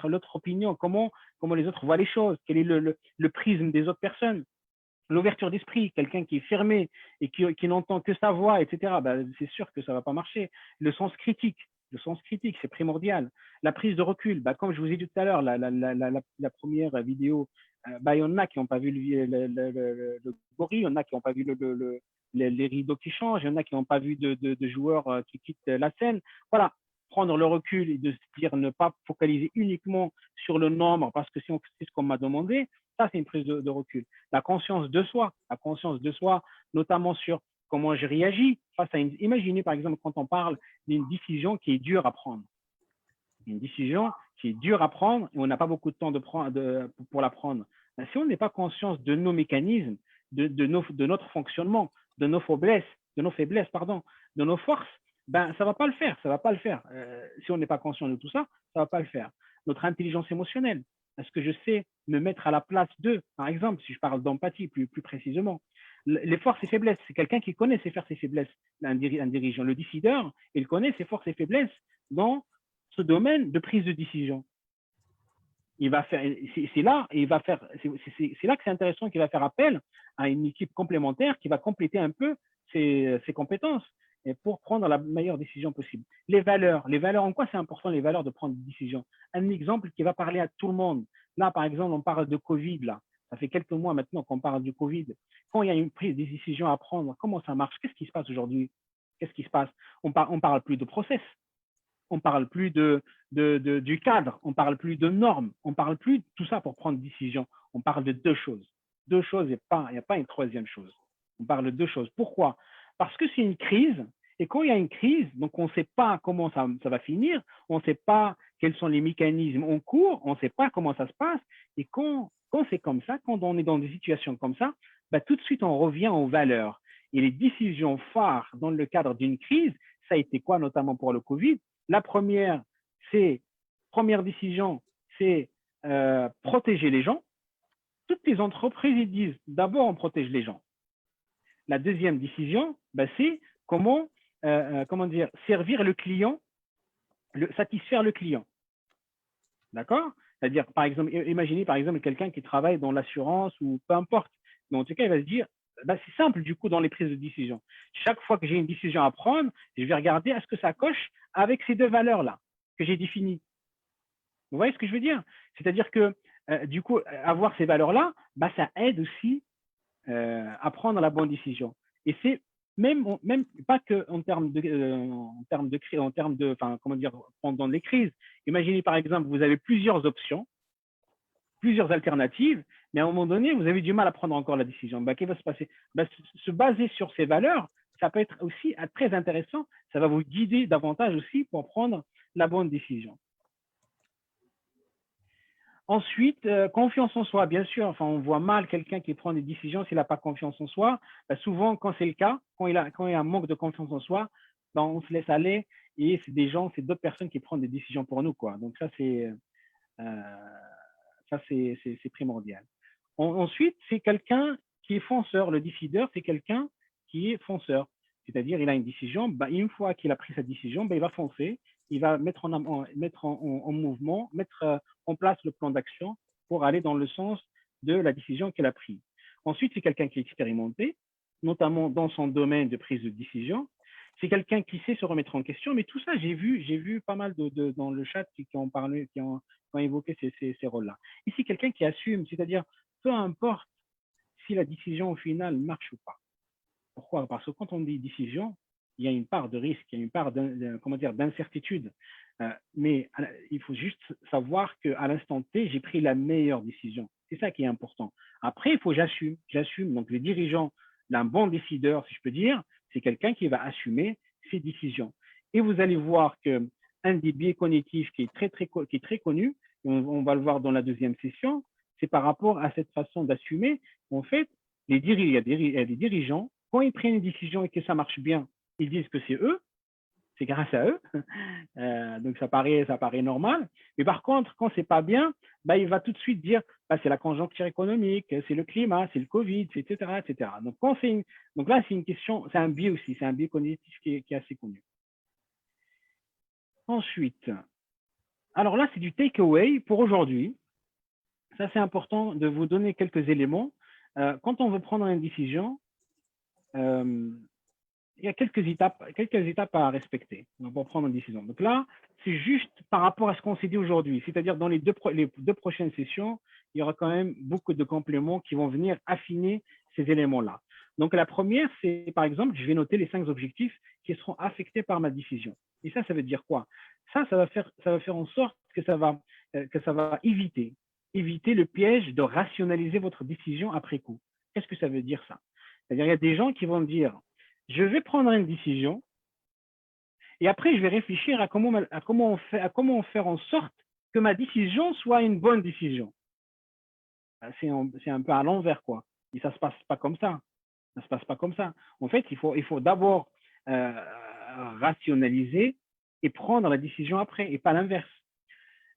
l'autre opinion, comment les autres voient les choses, quel est le prisme des autres personnes. L'ouverture d'esprit, quelqu'un qui est fermé et qui n'entend que sa voix, etc., ben, c'est sûr que ça ne va pas marcher. Le sens critique, c'est primordial. La prise de recul, ben, comme je vous ai dit tout à l'heure, la première vidéo il y en a qui n'ont pas vu le gorille, il y en a qui n'ont pas vu les rideaux qui changent, il y en a qui n'ont pas vu de joueurs qui quittent la scène. Voilà, prendre le recul et de se dire ne pas focaliser uniquement sur le nombre parce que c'est ce qu'on m'a demandé, ça c'est une prise de recul. La conscience de soi, notamment sur comment je réagis face à imaginez par exemple quand on parle d'une décision qui est dure à prendre. Une décision qui est dure à prendre et on n'a pas beaucoup de temps pour la prendre. Si on n'est pas conscient de nos mécanismes, de notre fonctionnement, de nos faiblesses, de nos forces, ça ne va pas le faire. Si on n'est pas conscient de tout ça, ça ne va pas le faire. Notre intelligence émotionnelle, est-ce que je sais me mettre à la place d'eux, par exemple, si je parle d'empathie plus précisément. Les forces et faiblesses, c'est quelqu'un qui connaît ses forces et faiblesses, un dirigeant. Le décideur, il connaît ses forces et faiblesses dans ce domaine de prise de décision. C'est là que c'est intéressant qu'il va faire appel à une équipe complémentaire qui va compléter un peu ses compétences et pour prendre la meilleure décision possible. Les valeurs, en quoi c'est important les valeurs de prendre des décisions? Un exemple qui va parler à tout le monde. Là, par exemple, on parle de Covid, là. Ça fait quelques mois maintenant qu'on parle du Covid. Quand il y a une prise de décision à prendre, comment ça marche? Qu'est-ce qui se passe aujourd'hui? Qu'est-ce qui se passe? On parle plus de process. On parle plus du cadre. On parle plus de normes. On parle plus de tout ça pour prendre une décision. On parle de deux choses. Deux choses et il n'y a pas une troisième chose. On parle de deux choses. Pourquoi? Parce que c'est une crise. Et quand il y a une crise, donc on ne sait pas comment ça va finir. On ne sait pas quels sont les mécanismes en cours. On ne sait pas comment ça se passe. Et quand c'est comme ça, quand on est dans des situations comme ça, tout de suite, on revient aux valeurs. Et les décisions phares dans le cadre d'une crise, ça a été quoi, notamment pour le Covid? La première décision, c'est protéger les gens. Toutes les entreprises ils disent, d'abord, on protège les gens. La deuxième décision, c'est comment servir le client, satisfaire le client. D'accord? C'est-à-dire, par exemple, imaginez par exemple quelqu'un qui travaille dans l'assurance ou peu importe. Mais en tout cas, il va se dire, c'est simple du coup dans les prises de décision. Chaque fois que j'ai une décision à prendre, je vais regarder est-ce que ça coche avec ces deux valeurs-là que j'ai définies. Vous voyez ce que je veux dire? C'est-à-dire que du coup, avoir ces valeurs-là, ça aide aussi à prendre la bonne décision. Et c'est même pas que en termes de pendant les crises. Imaginez par exemple, vous avez plusieurs options, plusieurs alternatives, mais à un moment donné, vous avez du mal à prendre encore la décision. Qu'est-ce qui va se passer? Se baser sur ces valeurs, ça peut être aussi très intéressant. Ça va vous guider davantage aussi pour prendre la bonne décision. Ensuite, confiance en soi, bien sûr. Enfin, on voit mal quelqu'un qui prend des décisions s'il n'a pas confiance en soi. Souvent, quand c'est le cas, quand il y a un manque de confiance en soi, on se laisse aller et c'est d'autres personnes qui prennent des décisions pour nous, quoi. Donc ça, c'est primordial. Ensuite, c'est quelqu'un qui est fonceur. Le décideur, c'est quelqu'un qui est fonceur. C'est-à-dire, il a une décision, une fois qu'il a pris sa décision, il va foncer, il va mettre en mouvement, mettre en place le plan d'action pour aller dans le sens de la décision qu'il a prise. Ensuite, c'est quelqu'un qui est expérimenté, notamment dans son domaine de prise de décision. C'est quelqu'un qui sait se remettre en question, mais tout ça, j'ai vu pas mal dans le chat qui ont parlé, qui ont évoqué ces rôles-là. Ici, quelqu'un qui assume, c'est-à-dire, peu importe si la décision au final marche ou pas. Pourquoi? Parce que quand on dit décision, il y a une part de risque, il y a une part d'incertitude. Mais il faut juste savoir qu'à l'instant T, j'ai pris la meilleure décision. C'est ça qui est important. Après, il faut que j'assume. Donc, le dirigeant, un bon décideur, si je peux dire, c'est quelqu'un qui va assumer ses décisions. Et vous allez voir qu'un des biais cognitifs qui est très connu, on va le voir dans la deuxième session, c'est par rapport à cette façon d'assumer. En fait, il y a des dirigeants, quand ils prennent une décision et que ça marche bien, ils disent que c'est eux, c'est grâce à eux. Donc, ça paraît normal. Mais par contre, quand c'est pas bien, il va tout de suite dire c'est la conjoncture économique, c'est le climat, c'est le Covid, etc., etc. Donc là, c'est une question, c'est un biais aussi, c'est un biais cognitif qui est assez connu. Ensuite, alors là, c'est du takeaway pour aujourd'hui. Ça, c'est important de vous donner quelques éléments. Quand on veut prendre une décision, il y a quelques étapes à respecter pour prendre une décision. Donc là, c'est juste par rapport à ce qu'on s'est dit aujourd'hui. C'est-à-dire dans les deux prochaines sessions, il y aura quand même beaucoup de compléments qui vont venir affiner ces éléments-là. Donc, la première, c'est par exemple, je vais noter les 5 objectifs qui seront affectés par ma décision. Et ça veut dire quoi? Ça va faire en sorte que ça va éviter le piège de rationaliser votre décision après coup. Qu'est-ce que ça veut dire ça? C'est-à-dire, il y a des gens qui vont dire, je vais prendre une décision et après, je vais réfléchir à comment faire en sorte que ma décision soit une bonne décision. C'est un peu à l'envers, quoi. Et ça ne se passe pas comme ça. Ça ne se passe pas comme ça. En fait, il faut d'abord rationaliser et prendre la décision après, et pas l'inverse.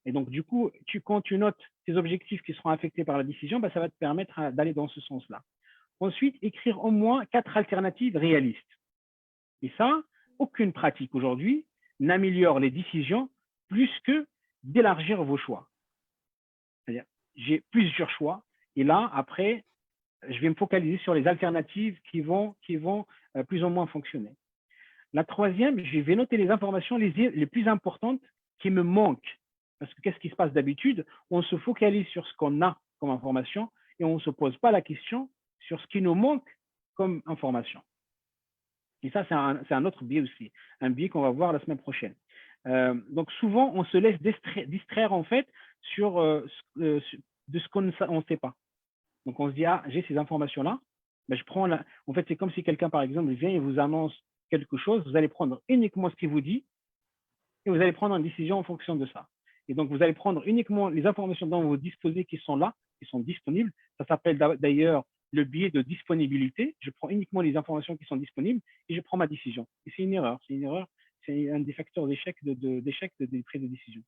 Et donc, du coup, quand tu notes tes objectifs qui seront affectés par la décision, ça va te permettre d'aller dans ce sens-là. Ensuite, écrire au moins 4 alternatives réalistes. Et ça, aucune pratique aujourd'hui n'améliore les décisions plus que d'élargir vos choix. C'est-à-dire, j'ai plusieurs choix, et là, après, je vais me focaliser sur les alternatives qui vont plus ou moins fonctionner. La troisième, je vais noter les informations les plus importantes qui me manquent. Parce que qu'est-ce qui se passe d'habitude? On se focalise sur ce qu'on a comme information et on ne se pose pas la question sur ce qui nous manque comme information. Et ça, c'est un autre biais aussi, un biais qu'on va voir la semaine prochaine. Donc, souvent, on se laisse distraire en fait de ce qu'on ne sait pas. Donc, on se dit, ah, j'ai ces informations-là. Ben, en fait, c'est comme si quelqu'un, par exemple, vient et vous annonce quelque chose. Vous allez prendre uniquement ce qu'il vous dit et vous allez prendre une décision en fonction de ça. Et donc, vous allez prendre uniquement les informations dont vous disposez qui sont là, qui sont disponibles. Ça s'appelle d'ailleurs le biais de disponibilité. Je prends uniquement les informations qui sont disponibles et je prends ma décision. Et c'est une erreur. C'est une erreur. C'est un des facteurs d'échec des prises de décision.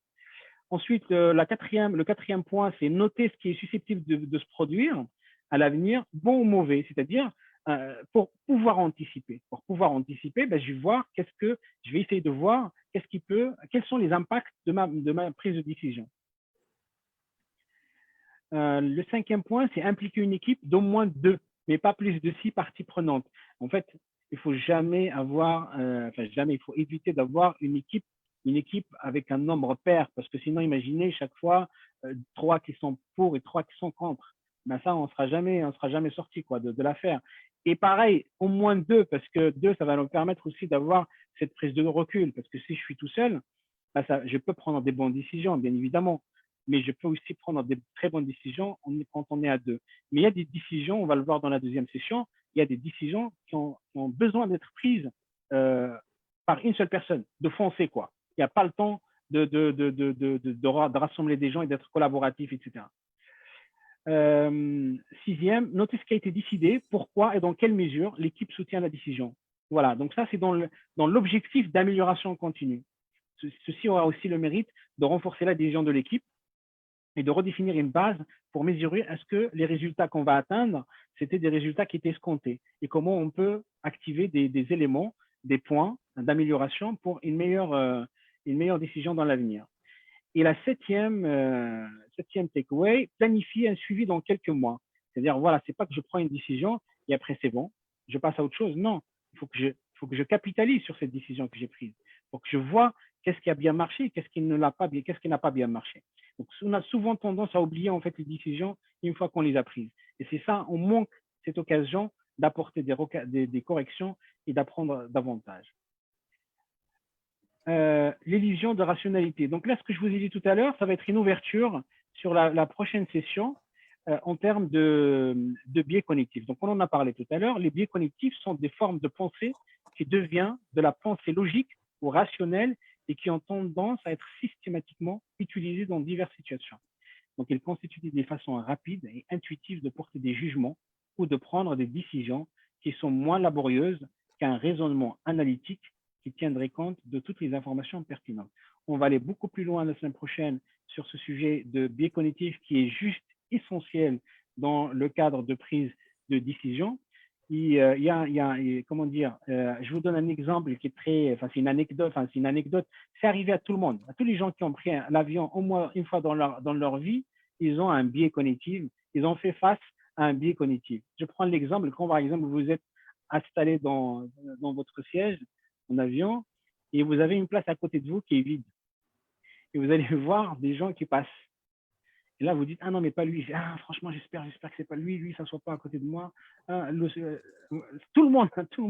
Ensuite, le quatrième point, c'est noter ce qui est susceptible de se produire à l'avenir, bon ou mauvais, c'est-à-dire pour pouvoir anticiper. Pour pouvoir anticiper, je vais essayer de voir quels sont les impacts de ma prise de décision. Le 5e point, c'est impliquer une équipe d'au moins 2, mais pas plus de 6 parties prenantes. En fait, il faut jamais il faut éviter d'avoir une équipe avec un nombre pair, parce que sinon, imaginez chaque fois 3 qui sont pour et 3 qui sont contre. Ben ça, on sera jamais sorti quoi de l'affaire. Et pareil, au moins 2, parce que 2, ça va nous permettre aussi d'avoir cette prise de recul, parce que si je suis tout seul, je peux prendre des bonnes décisions, bien évidemment, mais je peux aussi prendre des très bonnes décisions quand on est à 2. Mais il y a des décisions, on va le voir dans la deuxième session, il y a des décisions qui ont besoin d'être prises par une seule personne, de foncer quoi. Il n'y a pas le temps de rassembler des gens et d'être collaboratif, etc. 6e, notez ce qui a été décidé, pourquoi et dans quelle mesure l'équipe soutient la décision. Voilà, donc ça, c'est dans l'objectif d'amélioration continue. Ceci aura aussi le mérite de renforcer l'adhésion de l'équipe et de redéfinir une base pour mesurer est-ce que les résultats qu'on va atteindre, c'était des résultats qui étaient escomptés et comment on peut activer des éléments, des points d'amélioration pour une meilleure décision dans l'avenir. Et la septième takeaway, planifier un suivi dans quelques mois. C'est-à-dire, voilà, c'est pas que je prends une décision et après c'est bon, je passe à autre chose. Non, il faut que je capitalise sur cette décision que j'ai prise. Pour que je vois qu'est-ce qui a bien marché, qu'est-ce qui n'a pas bien marché. Donc, on a souvent tendance à oublier en fait les décisions une fois qu'on les a prises. Et c'est ça, on manque cette occasion d'apporter des corrections et d'apprendre davantage. L'illusion de rationalité. Donc là, ce que je vous ai dit tout à l'heure, ça va être une ouverture sur la prochaine session en termes de biais cognitifs. Donc, on en a parlé tout à l'heure. Les biais cognitifs sont des formes de pensée qui deviennent de la pensée logique ou rationnelle et qui ont tendance à être systématiquement utilisées dans diverses situations. Donc, ils constituent des façons rapides et intuitives de porter des jugements ou de prendre des décisions qui sont moins laborieuses qu'un raisonnement analytique qui tiendrait compte de toutes les informations pertinentes. On va aller beaucoup plus loin la semaine prochaine sur ce sujet de biais cognitifs qui est juste essentiel dans le cadre de prise de décision. Comment dire, je vous donne un exemple qui est c'est une anecdote. C'est arrivé à tout le monde, à tous les gens qui ont pris l'avion au moins une fois dans leur vie, ils ont un biais cognitif, ils ont fait face à un biais cognitif. Je prends l'exemple quand, par exemple, vous êtes installé dans votre siège en avion et vous avez une place à côté de vous qui est vide. Et vous allez voir des gens qui passent. Et là, vous dites, ah non, mais pas lui. Ah, franchement, j'espère que c'est pas lui. Lui, ça soit pas à côté de moi. Ah, tout le monde, tout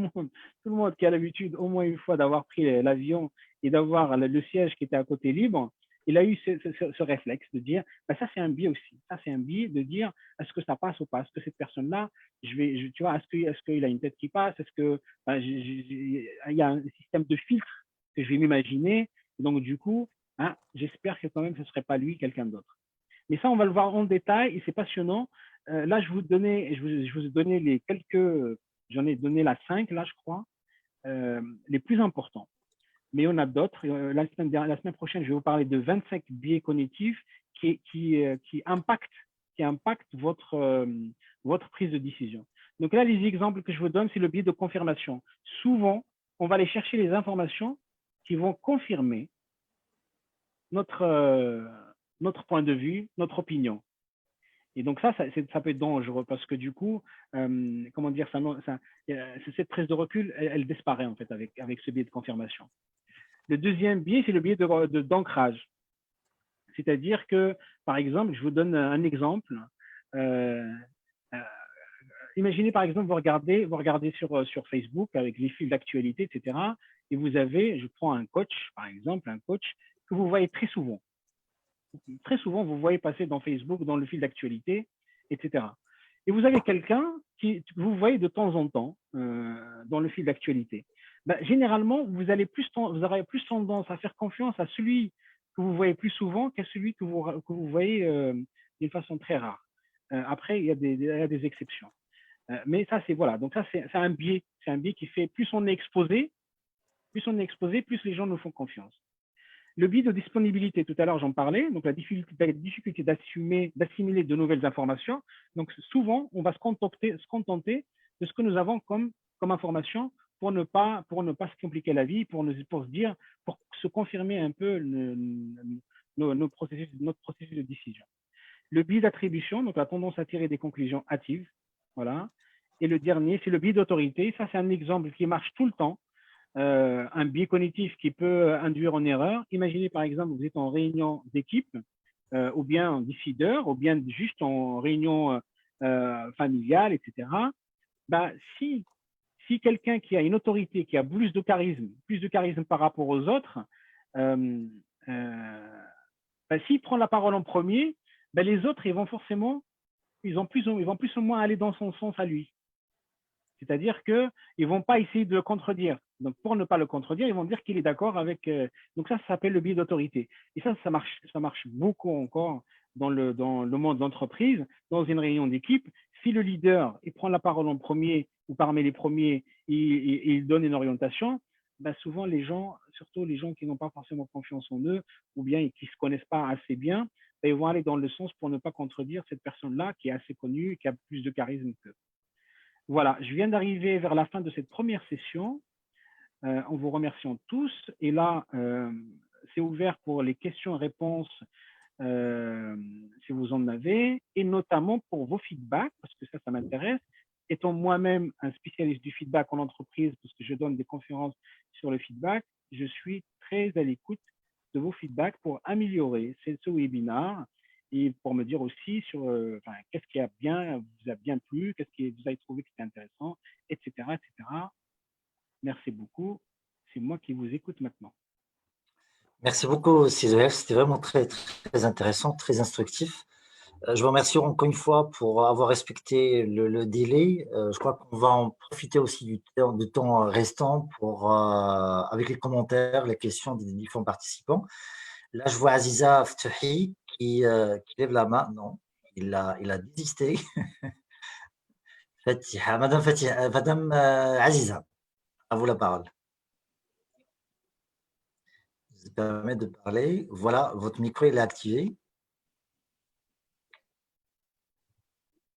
le monde qui a l'habitude au moins une fois d'avoir pris l'avion et d'avoir le siège qui était à côté libre, il a eu ce réflexe de dire, bah, ça c'est un biais aussi. Ça c'est un biais de dire, est-ce que ça passe ou pas? Est-ce que cette personne-là, tu vois, est-ce qu'il a une tête qui passe? Est-ce que il y a un système de filtre que je vais m'imaginer? Donc du coup, hein, j'espère que quand même ce serait pas lui, quelqu'un d'autre. Mais ça, on va le voir en détail et c'est passionnant. Là, je vous ai donné les quelques, j'en ai donné la 5 là, je crois, les plus importants. Mais on a d'autres. La semaine prochaine, je vais vous parler de 25 biais cognitifs qui impactent votre prise de décision. Donc là, les exemples que je vous donne, c'est le biais de confirmation. Souvent, on va aller chercher les informations qui vont confirmer notre point de vue, notre opinion. Et donc ça peut être dangereux parce que du coup, comment dire, cette prise de recul, elle disparaît en fait avec ce biais de confirmation. Le deuxième biais, c'est le biais d'ancrage. C'est-à-dire que, par exemple, je vous donne un exemple. Imaginez par exemple, vous regardez sur Facebook avec les fils d'actualité, etc. Et vous avez, je prends un coach, par exemple, un coach que vous voyez très souvent. Très souvent, vous voyez passer dans Facebook, dans le fil d'actualité, etc. Et vous avez quelqu'un que vous voyez de temps en temps dans le fil d'actualité. Ben, généralement, vous aurez plus tendance à faire confiance à celui que vous voyez plus souvent qu'à celui que vous voyez d'une façon très rare. Après, il y a des exceptions. Mais ça, voilà. Donc ça, c'est un biais. C'est un biais qui fait plus on est exposé, plus les gens nous font confiance. Le biais de disponibilité, tout à l'heure j'en parlais, donc la difficulté d'assimiler de nouvelles informations. Donc souvent, on va se contenter de ce que nous avons comme information pour ne pas se compliquer la vie, pour se confirmer un peu notre processus de décision. Le biais d'attribution, donc la tendance à tirer des conclusions hâtives, voilà. Et le dernier, c'est le biais d'autorité. Ça, c'est un exemple qui marche tout le temps. Un biais cognitif qui peut induire en erreur. Imaginez par exemple, vous êtes en réunion d'équipe, ou bien en décideur, ou bien juste en réunion familiale, etc. Bah, si quelqu'un qui a une autorité, qui a plus de charisme par rapport aux autres, s'il prend la parole en premier, les autres, ils vont plus ou moins aller dans son sens à lui. C'est-à-dire qu'ils ne vont pas essayer de le contredire. Donc, pour ne pas le contredire, ils vont dire qu'il est d'accord avec… donc, ça s'appelle le biais d'autorité. Et ça marche beaucoup encore dans le monde d'entreprise, dans une réunion d'équipe. Si le leader il prend la parole en premier ou parmi les premiers et il donne une orientation, souvent les gens, surtout les gens qui n'ont pas forcément confiance en eux ou bien qui ne se connaissent pas assez bien, ils vont aller dans le sens pour ne pas contredire cette personne-là qui est assez connue, qui a plus de charisme qu'eux. Voilà, je viens d'arriver vers la fin de cette première session en vous remerciant tous. Et là, c'est ouvert pour les questions-réponses si vous en avez, et notamment pour vos feedbacks, parce que ça m'intéresse. Étant moi-même un spécialiste du feedback en entreprise, parce que je donne des conférences sur le feedback, je suis très à l'écoute de vos feedbacks pour améliorer ce webinaire et pour me dire aussi sur qu'est-ce qui vous a bien plu, qu'est-ce que vous avez trouvé qui était intéressant, etc., etc. Merci beaucoup. C'est moi qui vous écoute maintenant. Merci beaucoup, César. C'était vraiment très, très intéressant, très instructif. Je vous remercie encore une fois pour avoir respecté le délai. Je crois qu'on va en profiter aussi du temps restant avec les commentaires, les questions des différents participants. Là, je vois Aziza Ftouhi qui lève la main. Non, il a désisté. Fatiha, Madame Aziza, à vous la parole. Je vous permets de parler. Voilà, votre micro il est activé.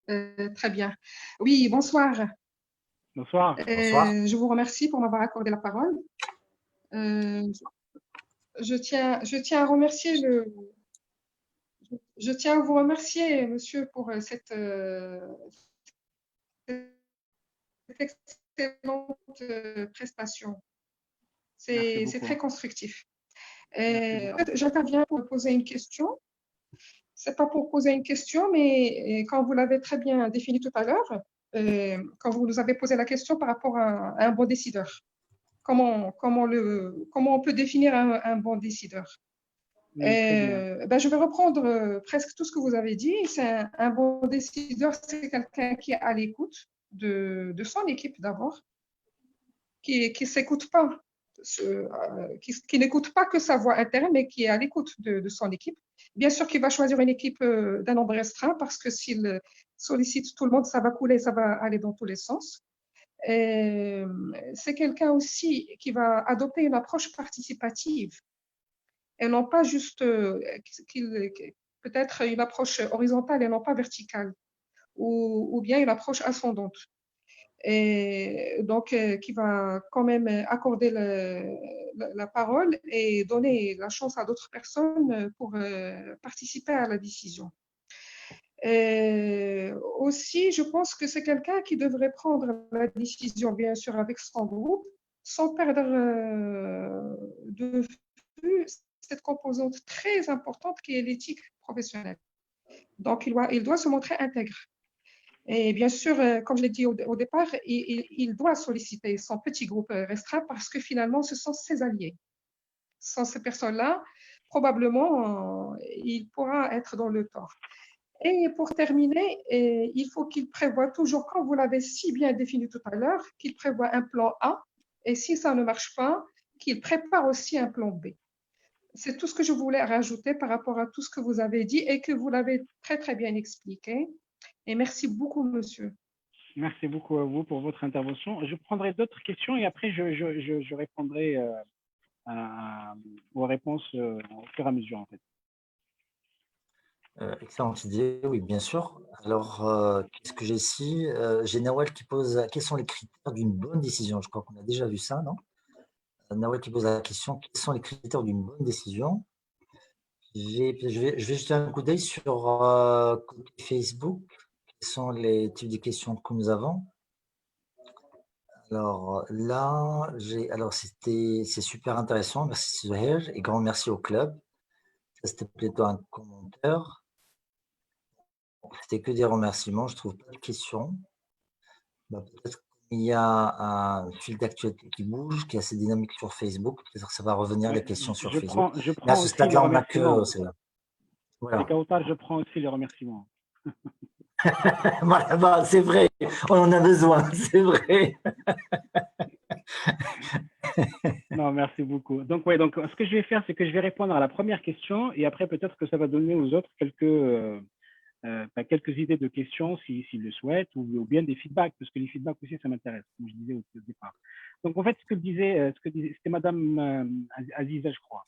Très bien. Oui, bonsoir. Bonsoir. Bonsoir. Je vous remercie pour m'avoir accordé la parole. Je tiens à remercier je tiens à vous remercier, monsieur, pour cette excellente prestation. C'est très constructif. J'interviens pour poser une question. C'est pas pour poser une question, mais quand vous l'avez très bien défini tout à l'heure, quand vous nous avez posé la question par rapport à un bon décideur, comment on peut définir un bon décideur? Très bien. Je vais reprendre presque tout ce que vous avez dit. C'est un bon décideur, c'est quelqu'un qui est à l'écoute de son équipe d'abord, qui s'écoute pas, qui n'écoute pas que sa voix interne, mais qui est à l'écoute de son équipe. Bien sûr qu'il va choisir une équipe d'un nombre restreint parce que s'il sollicite tout le monde, ça va couler, ça va aller dans tous les sens. C'est quelqu'un aussi qui va adopter une approche participative et non pas juste peut-être une approche horizontale et non pas verticale, ou bien une approche ascendante. Et donc, qui va quand même accorder la parole et donner la chance à d'autres personnes pour participer à la décision. Aussi, je pense que c'est quelqu'un qui devrait prendre la décision, bien sûr, avec son groupe, sans perdre de vue cette composante très importante qui est l'éthique professionnelle. Donc, il doit se montrer intègre. Et bien sûr, comme je l'ai dit au départ, il doit solliciter son petit groupe restreint parce que finalement, ce sont ses alliés. Sans ces personnes-là, probablement, il pourra être dans le tort. Et pour terminer, il faut qu'il prévoie toujours, comme vous l'avez si bien défini tout à l'heure, qu'il prévoit un plan A. Et si ça ne marche pas, qu'il prépare aussi un plan B. C'est tout ce que je voulais rajouter par rapport à tout ce que vous avez dit et que vous l'avez très, très bien expliqué. Et merci beaucoup, monsieur. Merci beaucoup à vous pour votre intervention. Je prendrai d'autres questions et après, je répondrai aux réponses au fur et à mesure, en fait. Excellente idée, oui, bien sûr. Alors, qu'est-ce que j'ai ici? J'ai Nawal qui pose, quels sont les critères d'une bonne décision? Je crois qu'on a déjà vu ça, non? Nawal qui pose la question, quels sont les critères d'une bonne décision? Je vais jeter un coup d'œil sur côté Facebook. Quels sont les types de questions que nous avons? Alors là, c'est super intéressant. Merci Zuhair et grand merci au club. Ça, c'était plutôt un commentaire. C'était que des remerciements. Je trouve pas de questions. Peut-être qu'il y a un fil d'actualité qui bouge, qui est assez dynamique sur Facebook. Peut-être que ça va revenir les questions sur Facebook. Je Mais à prends ce aussi les stade-là, on n'a remerciements. que celle-là. Voilà. C'est Kautar, je prends aussi les remerciements. Voilà, c'est vrai, on en a besoin, c'est vrai. Non, merci beaucoup. Donc, ouais, donc, ce que je vais faire, c'est que je vais répondre à la première question et après, peut-être que ça va donner aux autres quelques idées de questions s'ils le souhaitent ou bien des feedbacks, parce que les feedbacks aussi, ça m'intéresse, comme je disais au départ. Donc, en fait, ce que disait c'était Madame Aziza, je crois.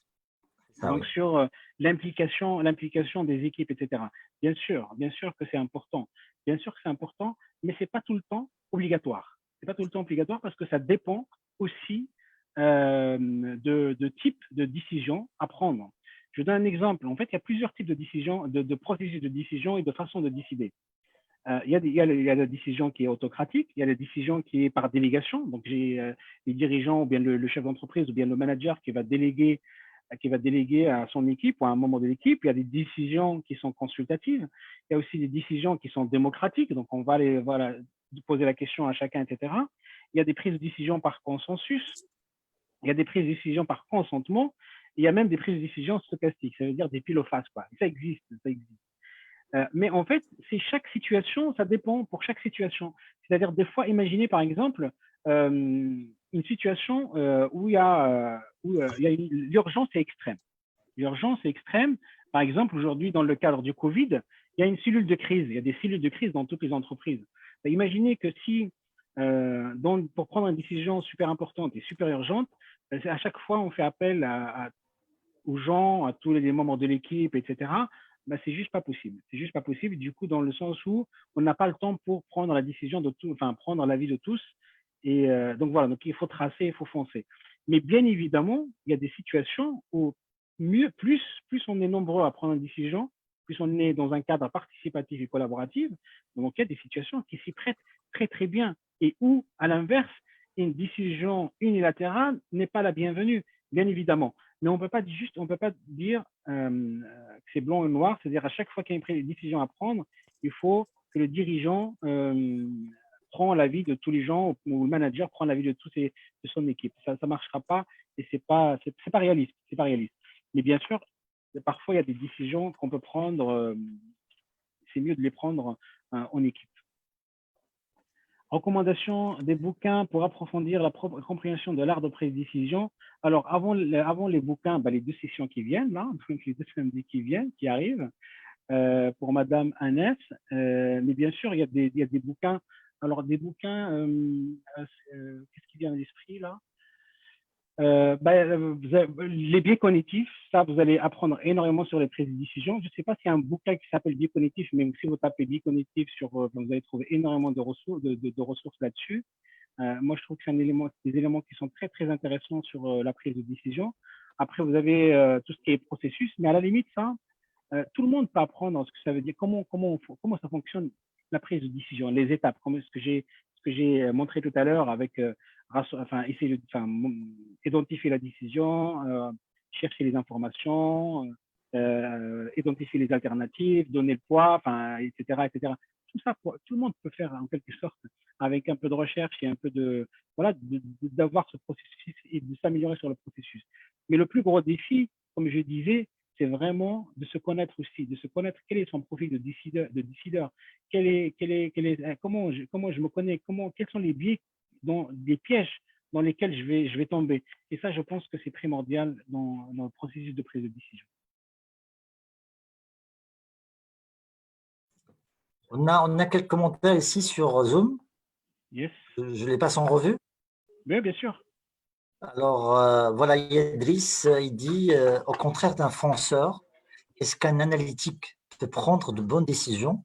Donc, oui. sur l'implication des équipes, etc. Bien sûr que c'est important. Bien sûr que c'est important, mais c'est pas tout le temps obligatoire. C'est pas tout le temps obligatoire parce que ça dépend aussi de type de décision à prendre. Je donne un exemple. En fait, il y a plusieurs types de décisions, de processus de décision et de façon de décider. Il y a la décision qui est autocratique, il y a la décision qui est par délégation. Donc, j'ai les dirigeants ou bien le chef d'entreprise ou bien le manager qui va déléguer à son équipe ou à un membre de l'équipe. Il y a des décisions qui sont consultatives. Il y a aussi des décisions qui sont démocratiques. Donc, on va poser la question à chacun, etc. Il y a des prises de décision par consensus. Il y a des prises de décision par consentement. Il y a même des prises de décision stochastiques. Ça veut dire des pile ou face, quoi. Ça existe. Mais en fait, c'est chaque situation, ça dépend pour chaque situation. C'est-à-dire, des fois, imaginez par exemple une situation où l'urgence est extrême. L'urgence est extrême. Par exemple, aujourd'hui, dans le cadre du Covid, il y a une cellule de crise. Il y a des cellules de crise dans toutes les entreprises. Imaginez que si, pour prendre une décision super importante et super urgente, à chaque fois, on fait appel aux gens, à tous les membres de l'équipe, etc. C'est juste pas possible. C'est juste pas possible, du coup, dans le sens où on n'a pas le temps pour prendre la décision de tout, enfin, prendre l'avis de tous. Et donc, voilà, donc il faut tracer, il faut foncer. Mais bien évidemment, il y a des situations où plus on est nombreux à prendre une décision, plus on est dans un cadre participatif et collaboratif, donc il y a des situations qui s'y prêtent très, très bien et où, à l'inverse, une décision unilatérale n'est pas la bienvenue, bien évidemment. mais on peut pas dire que c'est blanc ou noir, c'est-à-dire à chaque fois qu'il y a une décision à prendre, il faut que le dirigeant prend l'avis de tous les gens, ou le manager prend l'avis de de son équipe. Ça marchera pas et c'est pas réaliste, c'est pas réaliste. Mais bien sûr, parfois il y a des décisions qu'on peut prendre, c'est mieux de les prendre en équipe. Recommandation des bouquins pour approfondir la compréhension de l'art de prise de décision. Alors, avant les bouquins, les 2 sessions qui viennent, là, les 2 samedis qui arrivent, pour Madame Annès. Mais bien sûr, il y a des bouquins. Alors, des bouquins, qu'est-ce qui vient à l'esprit, là? Les biais cognitifs, ça, vous allez apprendre énormément sur les prises de décision. Je ne sais pas s'il y a un bouquin qui s'appelle biais cognitifs, mais si vous tapez biais cognitifs, vous allez trouver énormément de ressources, de ressources là-dessus. Moi, je trouve que c'est des éléments qui sont très, très intéressants sur la prise de décision. Après, vous avez tout ce qui est processus, mais à la limite, ça, tout le monde peut apprendre ce que ça veut dire, comment ça fonctionne la prise de décision, les étapes, comme ce que j'ai montré tout à l'heure avec identifier la décision, chercher les informations, identifier les alternatives, donner le poids, etc., etc. Tout ça, tout le monde peut faire en quelque sorte avec un peu de recherche et un peu d'avoir ce processus et de s'améliorer sur le processus. Mais le plus gros défi, comme je disais, c'est vraiment de se connaître aussi, de se connaître quel est son profil de décideur, comment je me connais, quels sont les biais, des pièges dans lesquels je vais tomber. Et ça, je pense que c'est primordial dans le processus de prise de décision. On a quelques commentaires ici sur Zoom. Yes. Je les passe en revue. Oui, bien sûr. Alors, voilà, Idriss, il dit, au contraire d'un fonceur, est-ce qu'un analytique peut prendre de bonnes décisions?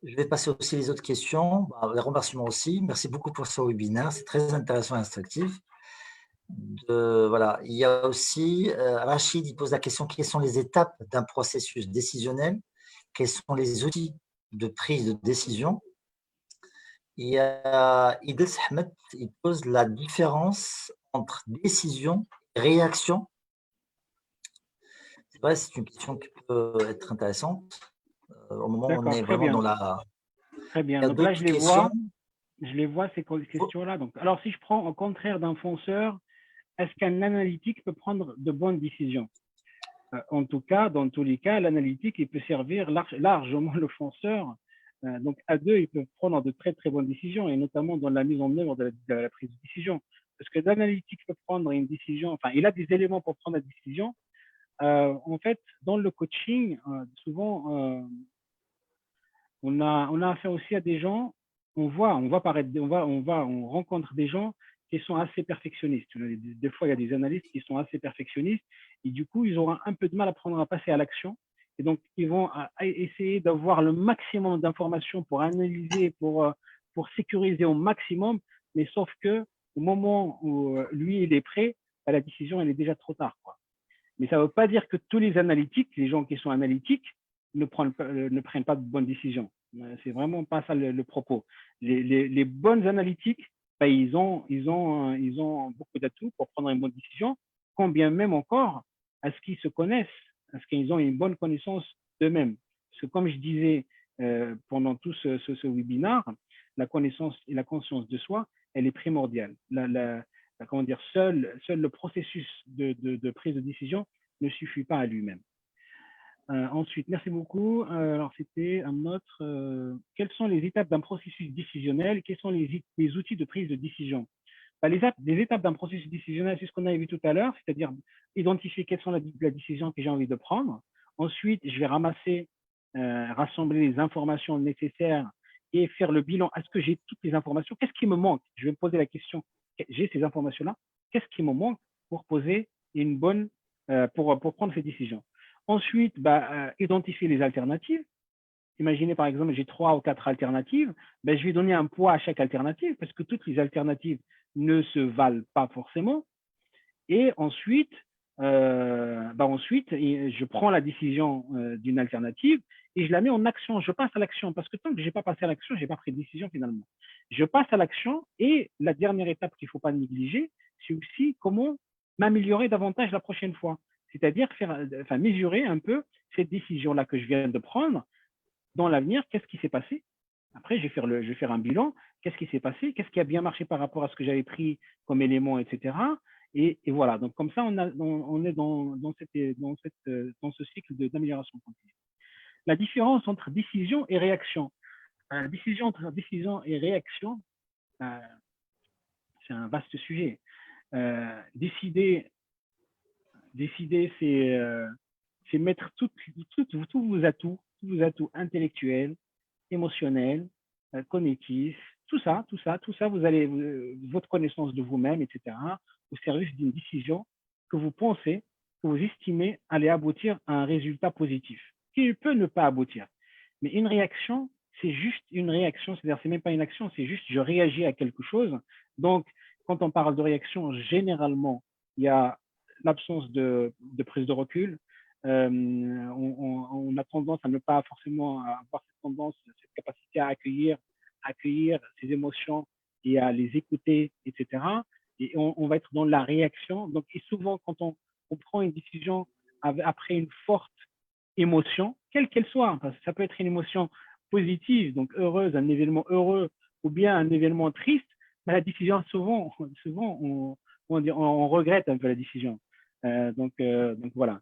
Je vais passer aussi les autres questions. Les remerciements aussi. Merci beaucoup pour ce webinaire. C'est très intéressant et instructif. Voilà. Il y a aussi Rachid, il pose la question, quelles sont les étapes d'un processus décisionnel? Quels sont les outils de prise de décision? Il y a Idriss Ahmed, il pose la différence entre décision et réaction. C'est vrai, c'est une question qui peut être intéressante au moment où on est vraiment dans la… Très bien. Donc là, je les vois, ces questions-là. Donc, alors, si je prends au contraire d'un fonceur, est-ce qu'un analytique peut prendre de bonnes décisions? En tout cas, dans tous les cas, l'analytique, il peut servir largement le fonceur. Donc, à deux, ils peuvent prendre de très, très bonnes décisions, et notamment dans la mise en œuvre de la prise de décision. Parce que l'analytique peut prendre une décision, il a des éléments pour prendre la décision. En fait, dans le coaching, souvent, on a affaire aussi à des gens, on rencontre des gens qui sont assez perfectionnistes. Des fois, il y a des analystes qui sont assez perfectionnistes et du coup, ils auront un peu de mal à passer à l'action. Et donc, ils vont essayer d'avoir le maximum d'informations pour analyser, pour sécuriser au maximum, mais sauf que au moment où lui, il est prêt, la décision, elle est déjà trop tard, quoi. Mais ça ne veut pas dire que tous les analytiques, les gens qui sont analytiques, ne prennent pas de bonnes décisions. C'est vraiment pas ça le propos. Les bonnes analytiques, ils ont beaucoup d'atouts pour prendre une bonne décision, quand bien même encore à ce qu'ils se connaissent, à ce qu'ils ont une bonne connaissance d'eux-mêmes. Parce que comme je disais pendant tout ce webinaire, la connaissance et la conscience de soi, elle est primordiale. Comment dire, seul le processus de prise de décision ne suffit pas à lui-même. Ensuite, merci beaucoup. Alors, c'était un autre. Quelles sont les étapes d'un processus décisionnel? Quels sont les outils de prise de décision? Les étapes d'un processus décisionnel, c'est ce qu'on a vu tout à l'heure, c'est-à-dire identifier quelles sont la décision que j'ai envie de prendre. Ensuite, je vais rassembler les informations nécessaires et faire le bilan. Est-ce que j'ai toutes les informations? Qu'est-ce qui me manque? Je vais me poser la question. J'ai ces informations-là. Qu'est-ce qui me manque pour poser une bonne, pour prendre ces décisions? Ensuite, identifier les alternatives. Imaginez par exemple, j'ai 3 ou 4 alternatives. Je vais donner un poids à chaque alternative parce que toutes les alternatives ne se valent pas forcément. Et ensuite, je prends la décision d'une alternative et je la mets en action. Je passe à l'action parce que tant que je n'ai pas passé à l'action, je n'ai pas pris de décision finalement. Je passe à l'action et la dernière étape qu'il ne faut pas négliger, c'est aussi comment m'améliorer davantage la prochaine fois. C'est-à-dire mesurer un peu cette décision-là que je viens de prendre dans l'avenir, qu'est-ce qui s'est passé. Après, je vais faire un bilan, qu'est-ce qui s'est passé, qu'est-ce qui a bien marché par rapport à ce que j'avais pris comme élément, etc. Et voilà, donc comme ça, on est dans ce cycle d'amélioration continue. La différence entre décision et réaction. Entre décision et réaction, c'est un vaste sujet. Décider, c'est mettre tous vos atouts intellectuels, émotionnels, cognitifs, tout ça, votre connaissance de vous-même, etc., au service d'une décision que vous pensez, que vous estimez aller aboutir à un résultat positif, qui peut ne pas aboutir. Mais une réaction, c'est juste une réaction, c'est-à-dire c'est même pas une action, c'est juste je réagis à quelque chose. Donc, quand on parle de réaction, généralement, il y a l'absence de prise de recul. On a tendance à ne pas forcément avoir cette capacité à accueillir ces émotions et à les écouter, etc. Et on va être dans la réaction. Donc, et souvent, quand on prend une décision après une forte émotion, quelle qu'elle soit, parce que ça peut être une émotion positive, donc heureuse, un événement heureux, ou bien un événement triste, mais la décision, souvent on regrette un peu la décision. Donc voilà.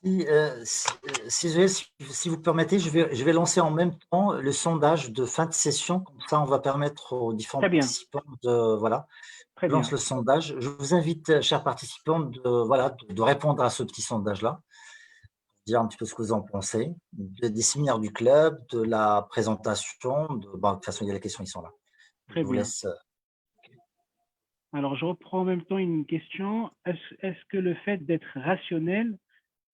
Si vous permettez, je vais lancer en même temps le sondage de fin de session. Comme ça, on va permettre aux différents participants de… Voilà. Je lance le sondage. Je vous invite, chers participants, de répondre à ce petit sondage-là, dire un petit peu ce que vous en pensez, des séminaires du club, de la présentation. De toute façon, il y a les questions, ils sont là. Très bien. Alors, je reprends en même temps une question. Est-ce que le fait d'être rationnel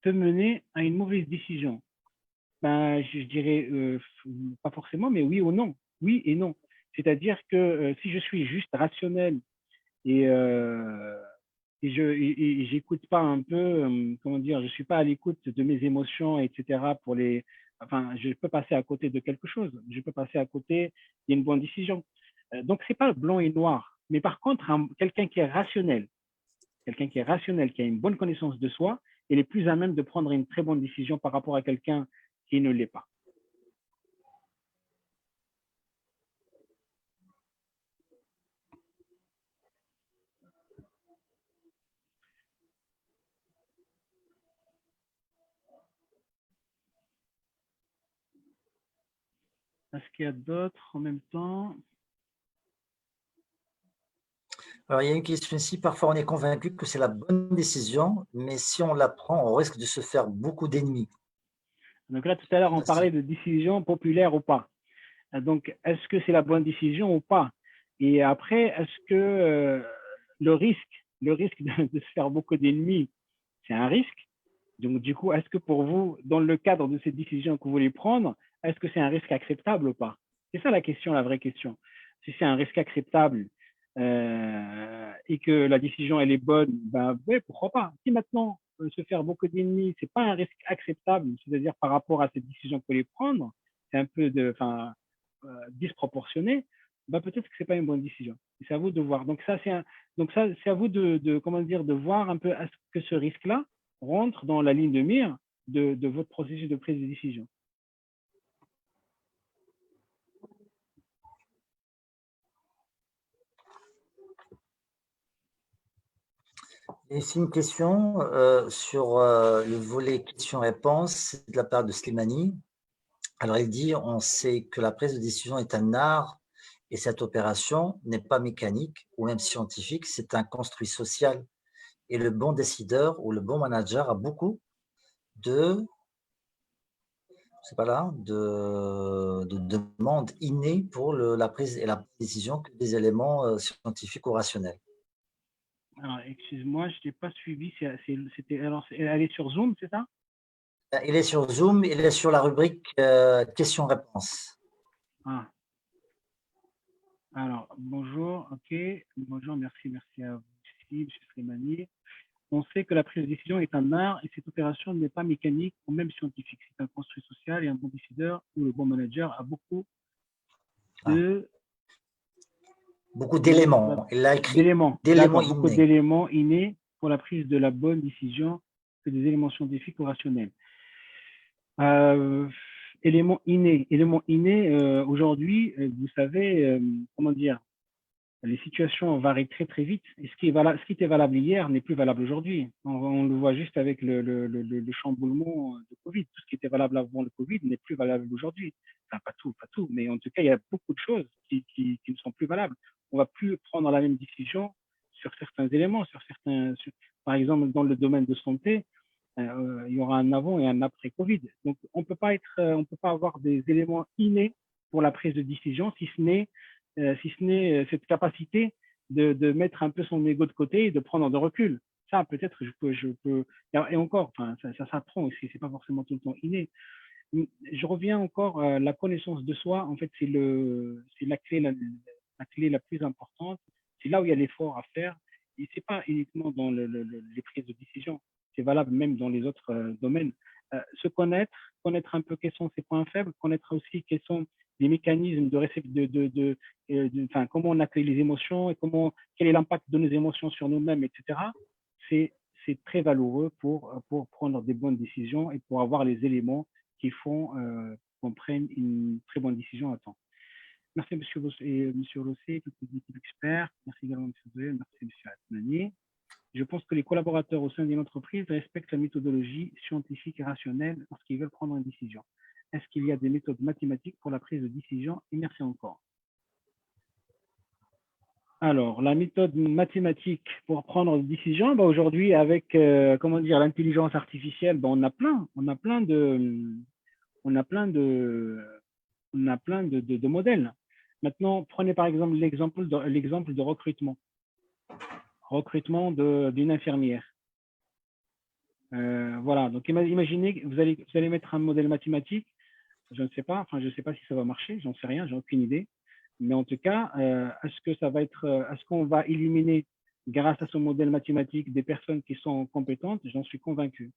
peut mener à une mauvaise décision? Je dirais pas forcément, mais oui ou non. Oui et non. C'est-à-dire que si je suis juste rationnel et j'écoute pas un peu, comment dire, je suis pas à l'écoute de mes émotions, etc. Je peux passer à côté de quelque chose. Je peux passer à côté d'une bonne décision. Donc c'est pas blanc et noir. Mais par contre, quelqu'un qui est rationnel, qui a une bonne connaissance de soi, il est plus à même de prendre une très bonne décision par rapport à quelqu'un qui ne l'est pas. Est-ce qu'il y a d'autres en même temps? Alors, il y a une question ici. Parfois, on est convaincu que c'est la bonne décision, mais si on la prend, on risque de se faire beaucoup d'ennemis. Donc là, tout à l'heure, on parlait de décision populaire ou pas. Donc, est-ce que c'est la bonne décision ou pas? Et après, est-ce que le risque de se faire beaucoup d'ennemis, c'est un risque? Donc, du coup, est-ce que pour vous, dans le cadre de cette décision que vous voulez prendre, est-ce que c'est un risque acceptable ou pas? C'est ça la question, la vraie question. Si c'est un risque acceptable et que la décision, elle est bonne, ouais, pourquoi pas? Si maintenant, se faire beaucoup d'ennemis, c'est pas un risque acceptable, c'est-à-dire par rapport à cette décision que vous voulez prendre, c'est un peu disproportionné, peut-être que c'est pas une bonne décision. C'est à vous de voir. Donc ça, c'est à vous de voir un peu est-ce que ce risque-là rentre dans la ligne de mire de votre processus de prise de décision. Et ici une question sur le volet questions-réponses de la part de Slimani. Alors, il dit, on sait que la prise de décision est un art et cette opération n'est pas mécanique ou même scientifique, c'est un construit social. Et le bon décideur ou le bon manager a beaucoup de demandes innées pour la prise et la décision que des éléments scientifiques ou rationnels. Alors, excuse-moi, je n'ai pas suivi. Elle est sur Zoom, c'est ça? Il est sur Zoom, il est sur la rubrique questions-réponses. Ah. Alors, bonjour, ok. Bonjour, merci à vous aussi, M. Slimani. On sait que la prise de décision est un art et cette opération n'est pas mécanique ou même scientifique. C'est un construit social et un bon décideur ou le bon manager a beaucoup de Beaucoup d'éléments. Il a écrit d'éléments. d'éléments Beaucoup innés. d'éléments innés pour la prise de la bonne décision que des éléments scientifiques ou rationnels. Éléments innés. Aujourd'hui, vous savez, comment dire, les situations varient très très vite. Et ce qui était valable hier n'est plus valable aujourd'hui. On le voit juste avec le chamboulement de Covid. Tout ce qui était valable avant le Covid n'est plus valable aujourd'hui. Enfin, pas tout, mais en tout cas, il y a beaucoup de choses qui ne sont plus valables. On ne va plus prendre la même décision sur certains éléments, par exemple, dans le domaine de santé, il y aura un avant et un après Covid. Donc, on peut pas avoir des éléments innés pour la prise de décision, si ce n'est cette capacité de mettre un peu son ego de côté et de prendre de recul. Ça, peut-être, je peux, et encore, enfin, ça s'apprend aussi, c'est pas forcément tout le temps inné. Je reviens encore à la connaissance de soi. En fait, c'est la clé la plus importante. C'est là où il y a l'effort à faire. Et c'est pas uniquement dans les prises de décision. C'est valable même dans les autres domaines. Se connaître un peu quels sont ses points faibles, connaître aussi quels sont les mécanismes comment on accueille les émotions et quel est l'impact de nos émotions sur nous-mêmes, etc. C'est très valoureux pour prendre des bonnes décisions et pour avoir les éléments qui font qu'on prenne une très bonne décision à temps. Merci, Monsieur Rossé, toute l'équipe expert. Merci également, M. Zoé. Merci, M. Atmani. Je pense que les collaborateurs au sein d'une entreprise respectent la méthodologie scientifique et rationnelle lorsqu'ils veulent prendre une décision. Est-ce qu'il y a des méthodes mathématiques pour la prise de décision? Et merci encore. Alors, la méthode mathématique pour prendre une décision, aujourd'hui, avec l'intelligence artificielle, on a plein de modèles. Maintenant, prenez par exemple l'exemple de recrutement d'une infirmière. Voilà, donc imaginez que vous allez mettre un modèle mathématique. Je ne sais pas, je ne sais pas si ça va marcher, j'en sais rien, j'ai aucune idée. Mais en tout cas, est-ce qu'on va éliminer, grâce à ce modèle mathématique, des personnes qui sont compétentes? J'en suis convaincu.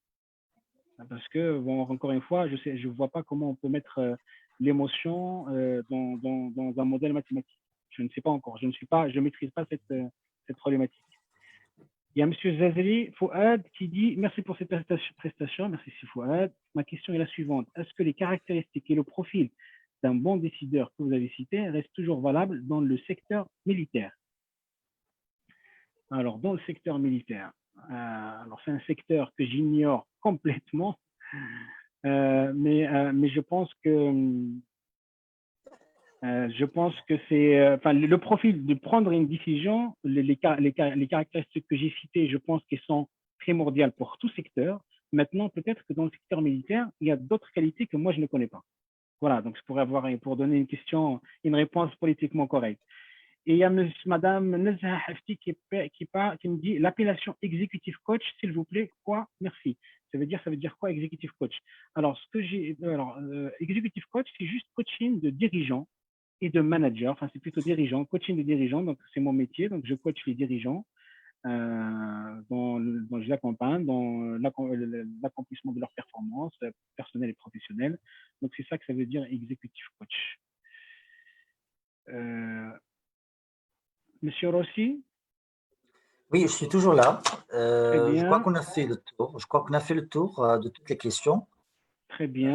Parce que, encore une fois, je ne vois pas comment on peut mettre l'émotion dans un modèle mathématique. Je ne sais pas encore, je ne maîtrise pas cette problématique. Il y a M. Zazeli Fouad qui dit « Merci pour cette prestation. Merci, Fouad. Ma question est la suivante. Est-ce que les caractéristiques et le profil d'un bon décideur que vous avez cité restent toujours valables dans le secteur militaire ?» Alors, dans le secteur militaire, c'est un secteur que j'ignore complètement, mais je pense que c'est le profil de prendre une décision, les caractéristiques que j'ai citées, je pense qu'elles sont primordiales pour tout secteur. Maintenant, peut-être que dans le secteur militaire, il y a d'autres qualités que moi, je ne connais pas. Voilà, donc je pourrais pour donner une réponse politiquement correcte. Et il y a Madame Nezha Hafti qui me dit l'appellation executive coach, s'il vous plaît, quoi? Merci. Ça veut dire quoi, executive coach? Alors, executive coach, c'est juste coaching de dirigeants et de managers. Enfin, c'est plutôt dirigeants, coaching de dirigeants. Donc, c'est mon métier. Donc, je coach les dirigeants je les accompagne dans l'accomplissement de leurs performances personnelles et professionnelles. Donc, c'est ça que ça veut dire executive coach. Monsieur Rossi? Oui, je suis toujours là. Très bien. Je crois qu'on a fait le tour. De toutes les questions. Très bien.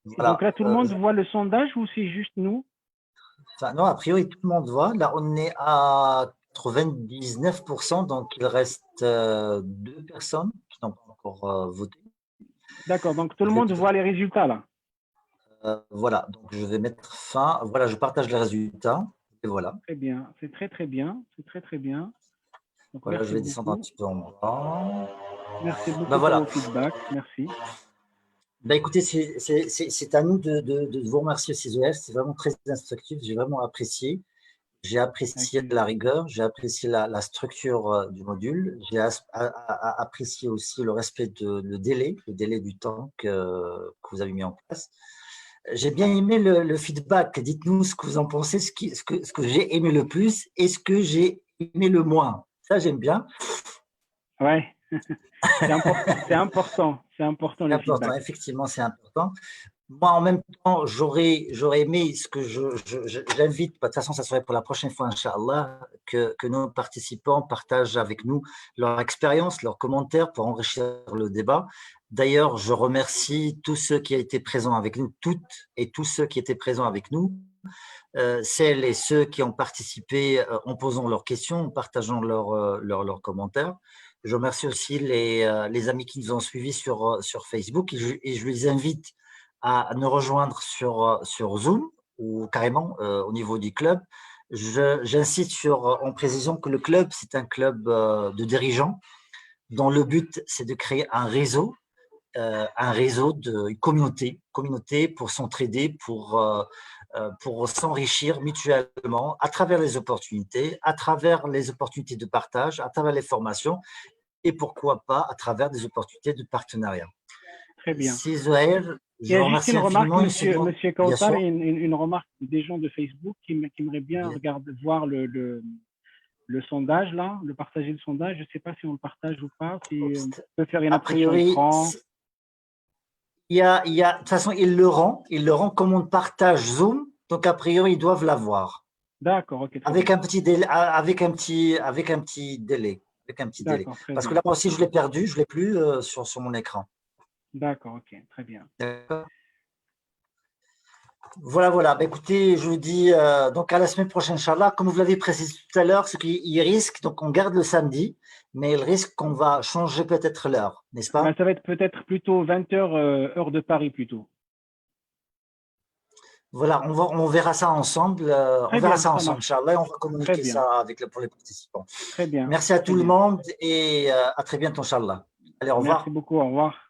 Voilà. Donc là, tout le monde voit le sondage ou c'est juste nous? Non, a priori, tout le monde voit. Là, on est à 99%, donc il reste 2 personnes qui n'ont pas encore voté. D'accord, donc tout le monde voit les résultats là. Voilà, donc je vais mettre fin. Voilà, je partage les résultats. Et voilà. Très bien, c'est très bien. C'est très bien. Donc, voilà, je vais descendre un petit peu en bas. Merci beaucoup pour vos feedbacks. Merci. Écoutez, c'est à nous de vous remercier, CEF. C'est vraiment très instructif. J'ai vraiment apprécié. J'ai apprécié la rigueur, j'ai apprécié la structure du module, j'ai apprécié aussi le respect le délai du temps que vous avez mis en place. J'ai bien aimé le feedback. Dites-nous ce que vous en pensez, ce que j'ai aimé le plus et ce que j'ai aimé le moins. Ça, j'aime bien. Ouais, c'est important. C'est important, le feedback. Effectivement, c'est important. Moi, en même temps, j'aurais aimé ce que j'invite, de toute façon, ça serait pour la prochaine fois, Inch'Allah, que nos participants partagent avec nous leur expérience, leurs commentaires pour enrichir le débat. D'ailleurs, je remercie tous ceux qui ont été présents avec nous, toutes et tous ceux qui étaient présents avec nous, celles et ceux qui ont participé en posant leurs questions, en partageant leurs commentaires. Je remercie aussi les amis qui nous ont suivis sur Facebook et je les invite à nous rejoindre sur Zoom ou carrément au niveau du club. J'incite en précisant que le club, c'est un club de dirigeants dont le but, c'est de créer un réseau de communauté pour s'entraider, pour s'enrichir mutuellement à travers les opportunités de partage, à travers les formations et pourquoi pas à travers des opportunités de partenariat. Très bien. C'est Zohair. Il y a juste une remarque, monsieur Kautar, une remarque des gens de Facebook qui aimeraient bien voir le sondage là, partager le sondage. Je ne sais pas si on le partage ou pas, si on peut faire une impression écran. De toute façon, il le rend comme on partage Zoom, donc a priori ils doivent l'avoir. D'accord, ok. Avec un petit délai, avec un petit délai. Parce que là, moi aussi, je l'ai perdu, je l'ai plus sur mon écran. D'accord, ok, très bien. Voilà. Bah, écoutez, je vous dis donc à la semaine prochaine, Inch'Allah. Comme vous l'avez précisé tout à l'heure, ce qu'il risque, donc on garde le samedi, mais il risque qu'on va changer peut-être l'heure, n'est-ce pas? Ça va être peut-être plutôt 20h, heure de Paris plutôt. Voilà, on verra ça ensemble. Inch'Allah, et on va communiquer ça pour les participants. Très bien. Merci à tout le monde et à très bientôt, Inch'Allah. Allez, au revoir. Merci beaucoup, au revoir.